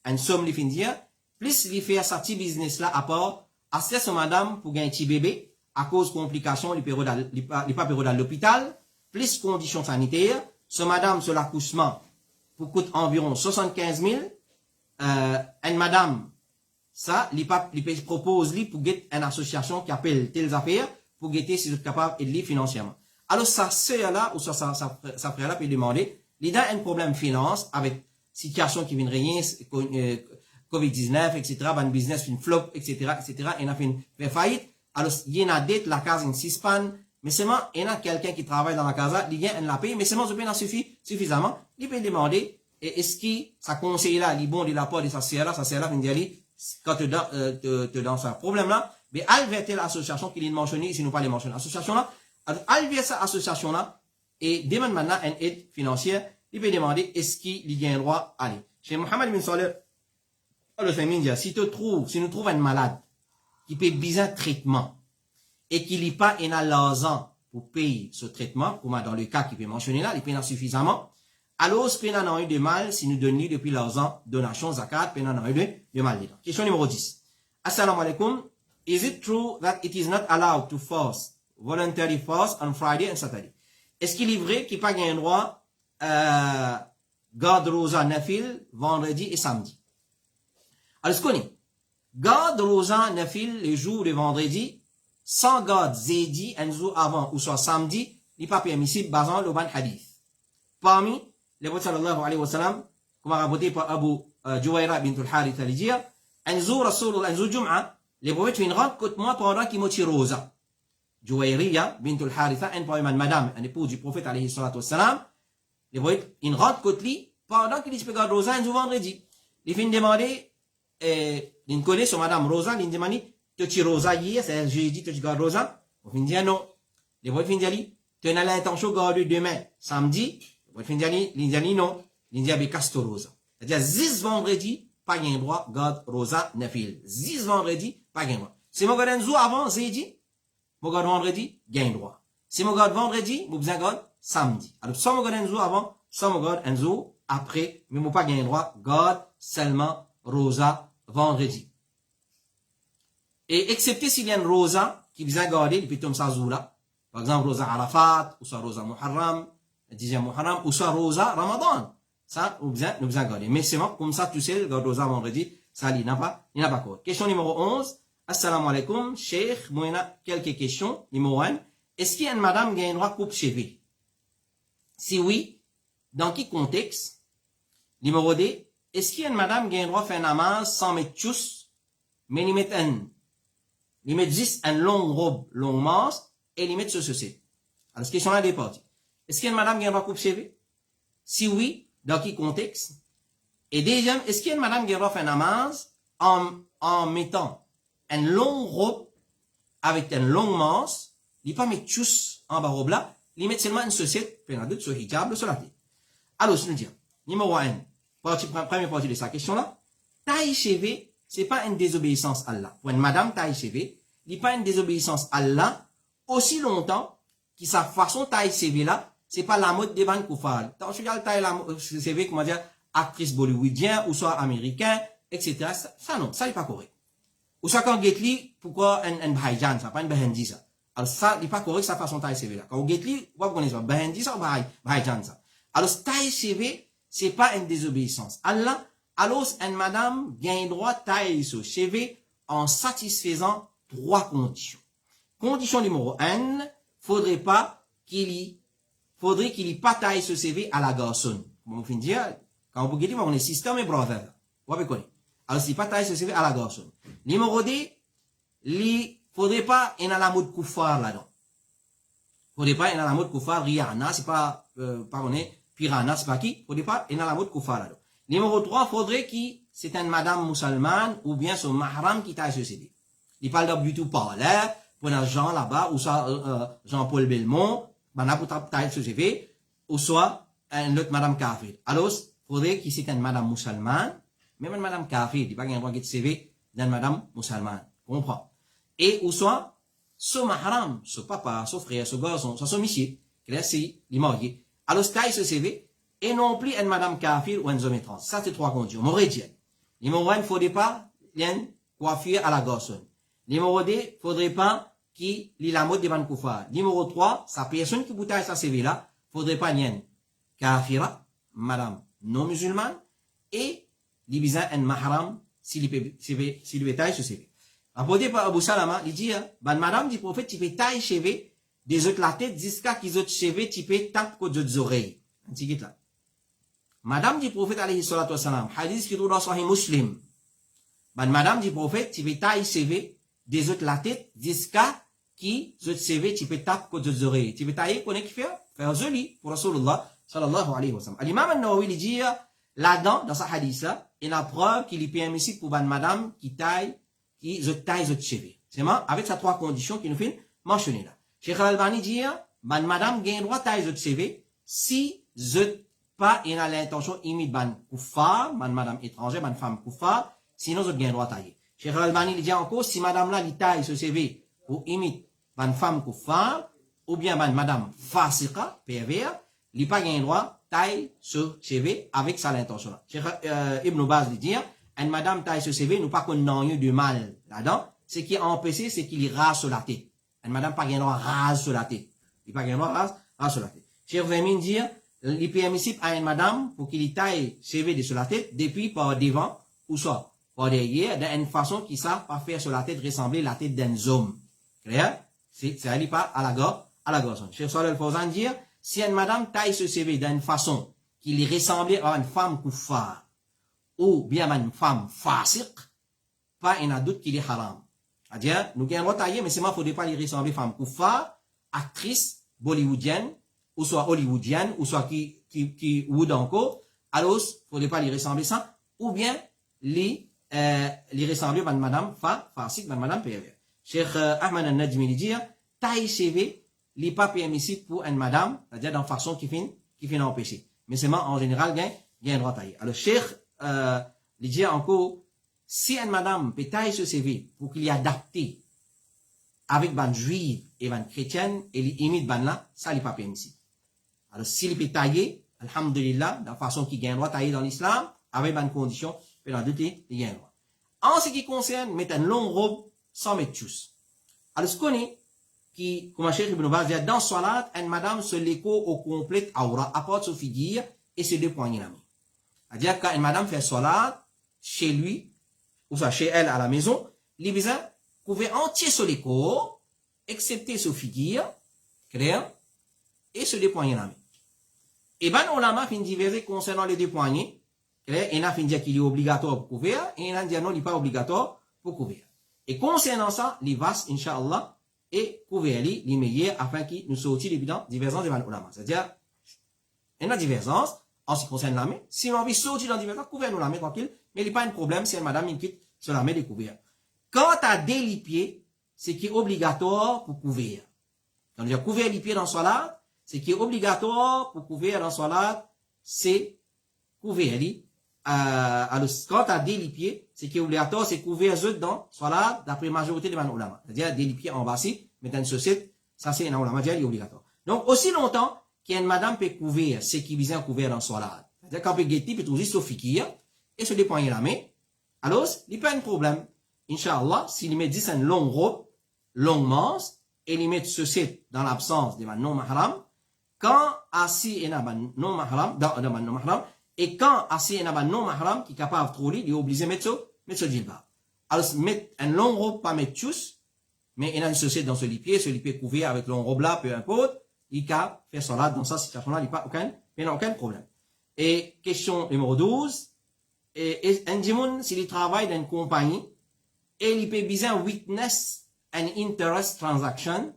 une somme, il finit dire, plus il fait sa petit business là, à part, assiste madame pour gagner un petit bébé, à cause de complications, il pas dans l'hôpital, plus conditions sanitaires, ce madame sur l'accouchement, pour coûte environ 75 000, une madame, ça, il propose pour get une association qui appelle telles affaires, pour guetter si vous êtes capable d'aider financièrement. Alors, sa sœur là, ou sa frère là, peut demander, il a un problème finance, avec situation qui vient rien, COVID-19, etc., ban business, une flop, etc., etc., il a fait faillite. Alors, il y a une dette, la case, une six-pan, mais seulement, il y a quelqu'un qui travaille dans la case, il y a une la paye, mais seulement, ce paye suffit suffisamment. Il peut demander, est-ce que ça conseille là, il bon de la part de sa sœur là, vient dire, quand tu dans ce problème là, mais elle verser l'association qui est mentionnée, ici nous pas les mentionner. L'association là, elle verser l'association là, et demande maintenant une aide financière, il peut demander, est-ce qu'il y a un droit à aller. Chez Mohamed bin Saleh, le féminin, si nous trouvons un malade, qui paye bien traitement et qui n'a pas l'argent pour payer ce traitement, comme dans le cas qui peut mentionner là, il paye suffisamment, alors il n'y a eu de mal si nous donnons depuis l'argent, donation, zakat, il n'y a eu de mal dedans. Question numéro 10. Assalamu alaikum. Is it true that it is not allowed to fast, voluntary fast on Friday and Saturday? Est-ce qu'il est vrai qu'il n'y a pas un droit garde rosa nafil vendredi et samedi? Alors, ce qu'on est, garde rosa nafil le jour de vendredi, sans garde zedi un jour avant ou soit samedi, n'est pas permissible basant le ban hadith. Parmi les prophètes sallallahu alayhi wa sallam, comme rapporté par Abu Juwayra bint al-Harith al-Lijir, un jour Rasulullah, un jour Jum'a, les prophètes font une rente contre moi pendant qu'il m'ont rosa. Juwayriya bint al-Haritha, un poème madame, un épouse du prophète alayhi salatu wa sallam, les prophètes une rente contre lui pendant qu'il se garde rosa un jour vendredi. Les fins demander, il connaît sur madame Rosa, il demande, tu rosa hier, c'est jeudi, tu gardes rosa. On fin dire non. Les prophètes fin dire, tu as l'intention de garder demain, samedi. Les prophètes fin dire non. Il dit, casto rosa. C'est-à-dire, 10 vendredi, pas gain droit, garde rosa, nafil. 10 vendredi, pas gain droit. Si mon garde un jour avant, jeudi, mon garde vendredi, gain droit. Si mon garde vendredi, mon besoin garde samedi. Alors, soit mon garde un jour avant, soit mon garde un jour après, mais mon pas gain droit, garde seulement rosa, vendredi. Et excepté s'il y a une rosa qui vient garder, il peut tomber ça là. Par exemple, rosa Arafat, ou soit rosa Muharram, 10e Muharram, ou soit rosa Ramadan. Ça, nous besoin garder. Mais c'est bon, comme ça, tu sais, garde rosa vendredi, ça, il n'a pas quoi. Question numéro 11. Assalamu alaikum, Cheikh, moi, il y a quelques questions. Numéro 1. Est-ce qu'il y a une madame qui a un droit coupe cheveux? Si oui, dans quel contexte? Numéro 2. Est-ce qu'il y a une madame qui a un droit de faire namaz sans mettre tchous, mais il met juste une longue robe, longue manche, et il met sur ceci? Alors, cette question-là est partie. Est-ce qu'il y a une madame qui a un droit de couper cheveux? Si oui, dans quel contexte? Et deuxième, est-ce qu'il y a une madame qui a un droit de faire namaz en mettant une longue robe avec une longue manche, il ne pas mettre tchous en bas robe là, il met seulement une chaussette, puis il y en a d'autres sur hijab, sur la tête. Alors, je nous dis, numéro 1. Première partie de sa question-là. Taille cheveux, c'est pas une désobéissance à Allah. Pour une madame taille cheveux, il n'est pas une désobéissance à Allah aussi longtemps que sa façon taille cheveux là, c'est pas la mode des banques koufar. Tant que tu taille cheveux, comment dire, actrice bollywoodienne, ou soit américain, etc. Ça non, ça n'est pas correct. Ou soit quand on get pourquoi un Bhaïjan, ça, pas un Bahendi, ça. Alors ça, il n'est pas correct sa façon taille cheveux là. Quand on get pourquoi vous connaissez ça? Bahendi, ça ou Bhaïjan, ça. Alors, taille cheveux, c'est pas une désobéissance. Allah, alors, une madame gagne droit taille sur cheveux en satisfaisant 3 conditions. Condition numéro 1, faudrait qu'il y pas taille sur cheveux à la garçonne. Bon, on dire, quand vous dites, on est système et brother. Vous avez connu. Alors, si pas taille sur cheveux à la garçonne. Numéro 2, faudrait pas, il y a la mode koufar là-dedans. Faudrait pas, il y a la mode koufar, Rihanna, c'est pas, on est, Piranha, c'est pas qui? Faudrait pas, il y a la mode koufar là-dedans. Numéro 3, faudrait que c'est une madame musulmane ou bien son mahram qui taille ce CV. Il parle du tout parler, pour un Jean là-bas, ou soit Jean-Paul Belmont, ben pour taille ce CV, ou soit une autre madame kafir. Alors, faudrait que c'est une madame musulmane, même une madame kafir, il n'y a pas un droit de CV d'une madame musulmane. Comprends? Et ou soit, son mahram, son papa, son frère, son garçon, son monsieur, qui est si, il est marié. Alors, taille ce CV, et non plus une madame kafir ou un homme trans. Ça, c'est 3 conditions. Morédienne. Numéro 1, il ne faudrait pas une coiffure à la garçonne. Numéro 2, il ne faudrait pas qu'il ait la mode devant le koufar. Numéro 3, sa personne qui bouteille sa CV là, il ne faudrait pas une kafira, madame non musulmane, et il y a un mahram s'il veut tailler ce CV. Apporté par Abu Salama, il dit, madame du prophète, tu peux tailler CV des autres la tête jusqu'à qu'ils autres CV, tu peux taper aux autres oreilles. Un petit là. Madame du prophète, alayhi salatu wassalam, hadith qui est dans Sahih Muslim. Madame du prophète, tu peux tailler CV des autres la tête jusqu'à qui autres CV, tu peux taper aux autres oreilles. Tu peux tailler, qu'on est qui fait? Faire joli pour Rasulullah, sallallahu alayhi wa sallam. L'imam al-Nawawi, il dit, là-dedans, dans sa hadith là, il a preuve qu'il est permissible pour une madame qui taille, qui taille autres CV. C'est moi, avec ces 3 conditions qui nous fait mentionner là. Cheikh Al-Albani dit, madame gagne droit taille autres CV, si pas il a l'intention imite ban koufar, madame étrangère, ban femme koufar, sinon vous gagne droit tailler. Cheikh Al-Albani dit encore, si madame là, il taille ce CV pour imite ban femme koufar, ou bien ban madame fasika, pervers, il pas gagne droit taille ce CV avec sa l'intention là. Cheikh Ibn Baz dit, une madame taille ce CV, nous pas qu'on n'a eu de mal là-dedans, ce qui est empêché, c'est qu'il rase sur la tête. Une madame pas gagne droit rase sur la tête. Il pas gagne droit rase sur la tête. Cheikh Vermin dit, il est permissible à une madame pour qu'il taille CV de sur la tête, depuis par devant, ou soit par derrière, d'une façon qui ça pas faire sur la tête ressembler à la tête d'un homme. Clair? Ça n'est pas à la gorge. Cheikh Saleh Al-Fawzan dit, si une madame taille ce CV d'une façon qui ressemblait à une femme koufar, ou bien à une femme fasik, pas un doute qu'il est haram. C'est-à-dire, nous gagnons tailler, mais c'est moi, il ne faudrait pas lui ressembler à une femme koufar, actrice bollywoodienne, ou soit hollywoodienne, ou soit qui wood encore, alors, il ne faudrait pas lui ressembler ça, ou bien, lui ressembler à madame fasik, madame pervers. Cheikh Ahmed al-Najmi dit, taille CV, il n'est pas permissible pour une madame, c'est-à-dire dans façon qui fait empêcher. Mais c'est moi, en général, gagne droit tailler. Alors, Cheikh, il dit encore, si une madame peut tailler ce CV pour qu'il y adapté avec ban juive et ban chrétienne, et il imite ban là, ça n'est pas permissible. Alors, s'il peut tailler, alhamdulillah, de la façon qu'il gagne droit tailler dans l'islam, avec ban condition, peut la douter, il gagne droit. En ce qui concerne, mettre une longue robe sans mettre tous. Alors, ce qu'on est, qui, comme Cheikh Ibn Baz dit, dans Salat, une madame se l'écho au complet aura, apporte sa figure et ses 2 poignées la main. C'est-à-dire, quand une madame fait Salat, chez lui, ou soit chez elle à la maison, les besoins couvrir entier sur les corps, excepté sur figure, clair, et se 2 poignées la main. Et ben, on a fin diverser concernant les 2 poignées, clair, et on a fin dire qu'il est obligatoire pour couvrir, et on a dit non, il n'est pas obligatoire pour couvrir. Et concernant ça, les vastes, Inch'Allah, et couvrir les meilleurs afin qu'ils nous sortent d'évident divergences devant l'ulama. C'est-à-dire, il y a divergence en ce qui concerne la main. Si on a envie de sortir dans divergence, couvrir nous la main tranquille, mais il n'y a pas de problème si une madame il quitte sur la main de couvrir. Quant à des pieds, c'est qui est obligatoire pour couvrir. Quand on a couvert les pieds dans Salat, ce qui est obligatoire pour couvrir dans Salat, c'est couvrir les alors, quant à des pieds, ce qui est obligatoire, c'est couvrir eux dans Salat, d'après la majorité des ulama. C'est-à-dire, des pieds en bas, mais dans une société, ça c'est un ulama, c'est obligatoire. Donc, aussi longtemps qu'une madame peut couvrir ce qui vient couvrir dans Salat. C'est-à-dire, quand on peut guetter, peut trouver sur fikir, et se dépoigner la main, alors, il n'y a pas de problème. Inch'Allah, s'il met 10 une longue robe, longue manche, et il met ceci dans l'absence de non mahram, quand assis et n'a non mahram, dans non mahram, et quand assis et n'a non mahram, qui est capable de trouver, il est obligé de mettre ce djilbab. Alors, mettre une longue robe, pas mettre tous, mais il a une société dans ce lipier couvert avec longue robe là, peu importe, il peut faire cela dans cette situation-là, il n'y a aucun problème. Et question numéro 12, et un dimoun, s'il travaille dans une compagnie, et il peut besoin witness an interest transaction,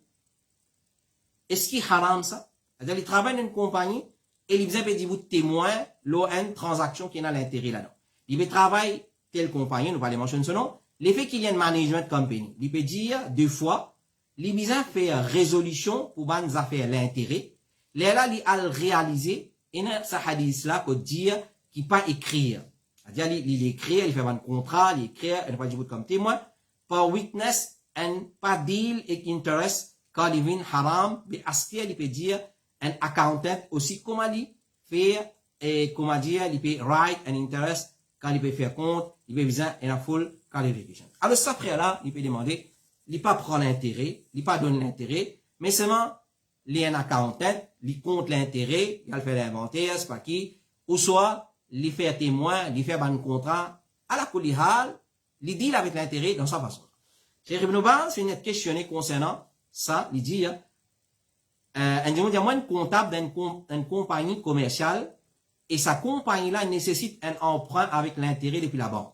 est-ce qu'il haram ça? C'est-à-dire, il travaille dans une compagnie, et il peut dire témoin, l'ON, transaction qui est dans l'intérêt là-dedans. Il peut travailler tel compagnie, nous parlons mentionner ce nom, l'effet qu'il y a une management company. Il peut dire deux fois, il peut faire résolution pour bonnes affaires l'intérêt, là, il a réalisé, et dans ce hadith là, qu'on dit qu'il pas écrire. C'est-à-dire, il écrit, il fait un contrat, il écrit, il va dire comme témoin, par witness, and pas deal et interest, quand il vient haram, mais astier, il peut dire, un accountant aussi, comment il fait, et comment dire, il peut write an interest, quand il peut faire compte, il peut viser une full qualification. Alors, ça, après là, il peut demander, il pas prendre l'intérêt, il pas donner l'intérêt, mais seulement, il est un accountant, il compte l'intérêt, il fait l'inventaire, c'est pas qui, ou soit, il fait témoin, il fait un contrat, à la coulihal, il deal avec l'intérêt dans sa façon. Cheikh Ibn Baz, il est questionné concernant ça, il dit, un comptable d'une compagnie commerciale, et sa compagnie-là nécessite un emprunt avec l'intérêt depuis la banque.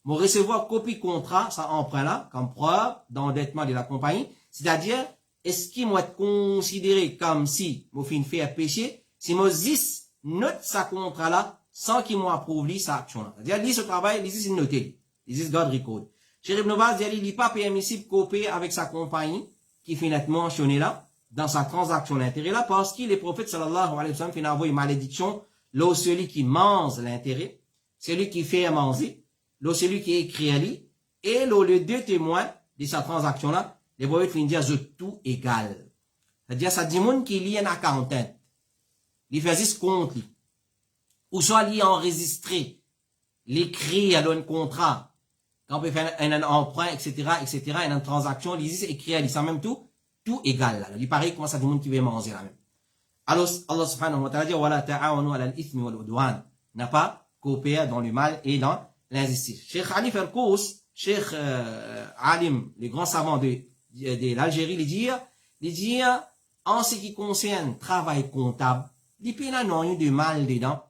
Mon recevoir copie contrat, ça emprunt-là, comme preuve d'endettement de la compagnie, c'est-à-dire, est-ce qu'il m'a considéré comme si, mon fin fait péché, si moi 10 note sa contrat-là, sans qu'il m'approuve sa action-là. C'est-à-dire, lui, ce travail, lui, c'est noté. Lui, c'est God record. Cheikh Ibn Baz, il n'est pas permissible de copier avec sa compagnie, qui finit mentionné là, dans sa transaction d'intérêt là, parce que les prophètes, sallallahu alayhi wa sallam, finit envoyer une malédiction, là, celui qui mange l'intérêt, celui qui fait manger, là, celui qui écrit à lui, et là, les deux témoins de sa transaction là, les prophètes finissent dire, je tout égal. C'est-à-dire, ça dit, monde qui lit un accountant, il fait juste compte, ou soit il enregistré, l'écrit à un contrat, quand on peut faire un emprunt, etc., une transaction, il dit, écrit à lui, ça même tout égal, là. Il paraît comment ça tout le monde qui veut manger, là même. Alors, Allah subhanahu wa ta'ala dit, wala ta'awanu ala al-ithmi wal udwan. N'a pas coopéré dans le mal et dans l'injustice. Cheikh Ali Ferkous, Cheikh Alim, le grand savant de l'Algérie, il dit, en ce qui concerne travail comptable, il n'y a rien de mal dedans,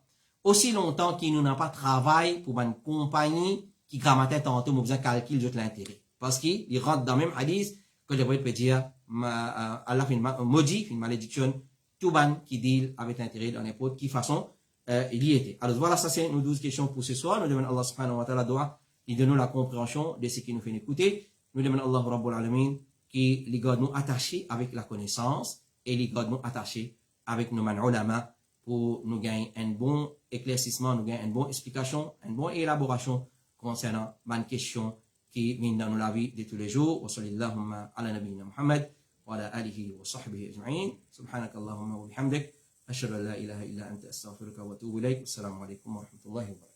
aussi longtemps qu'il n'a pas travail pour une compagnie qui grammatait tantôt, mais besoin calcul de l'intérêt. Parce qu'il rentre dans le même hadith que le prophète peut dire, Allah fait une maudit, une malédiction, tout ban qui deal avec l'intérêt dans n'importe quelle façon, il y était. Alors voilà, ça c'est nos 12 questions pour ce soir. Nous demandons Allah subhanahu wa ta'ala doit, il donne nous la compréhension de ce qui nous fait écouter. Nous demandons Allah rabbul alamin qui les garde nous attachés avec la connaissance et les garde nous attachés avec nos man ulama pour nous gagner un bon éclaircissement, nous gagner une bonne explication, une bonne élaboration concernant ma question qui vient dans la vie de tous les jours. Wa sallallahu ala nabiyyina Muhammad wa ala alihi wa sahbihi ajma'in. Subhanaka Allahumma wa bihamdik. Ashhadu an la ilaha illa anta astaghfiruka wa atubu ilayk. Assalamu alaikum wa rahmatullahi wa barakatuh.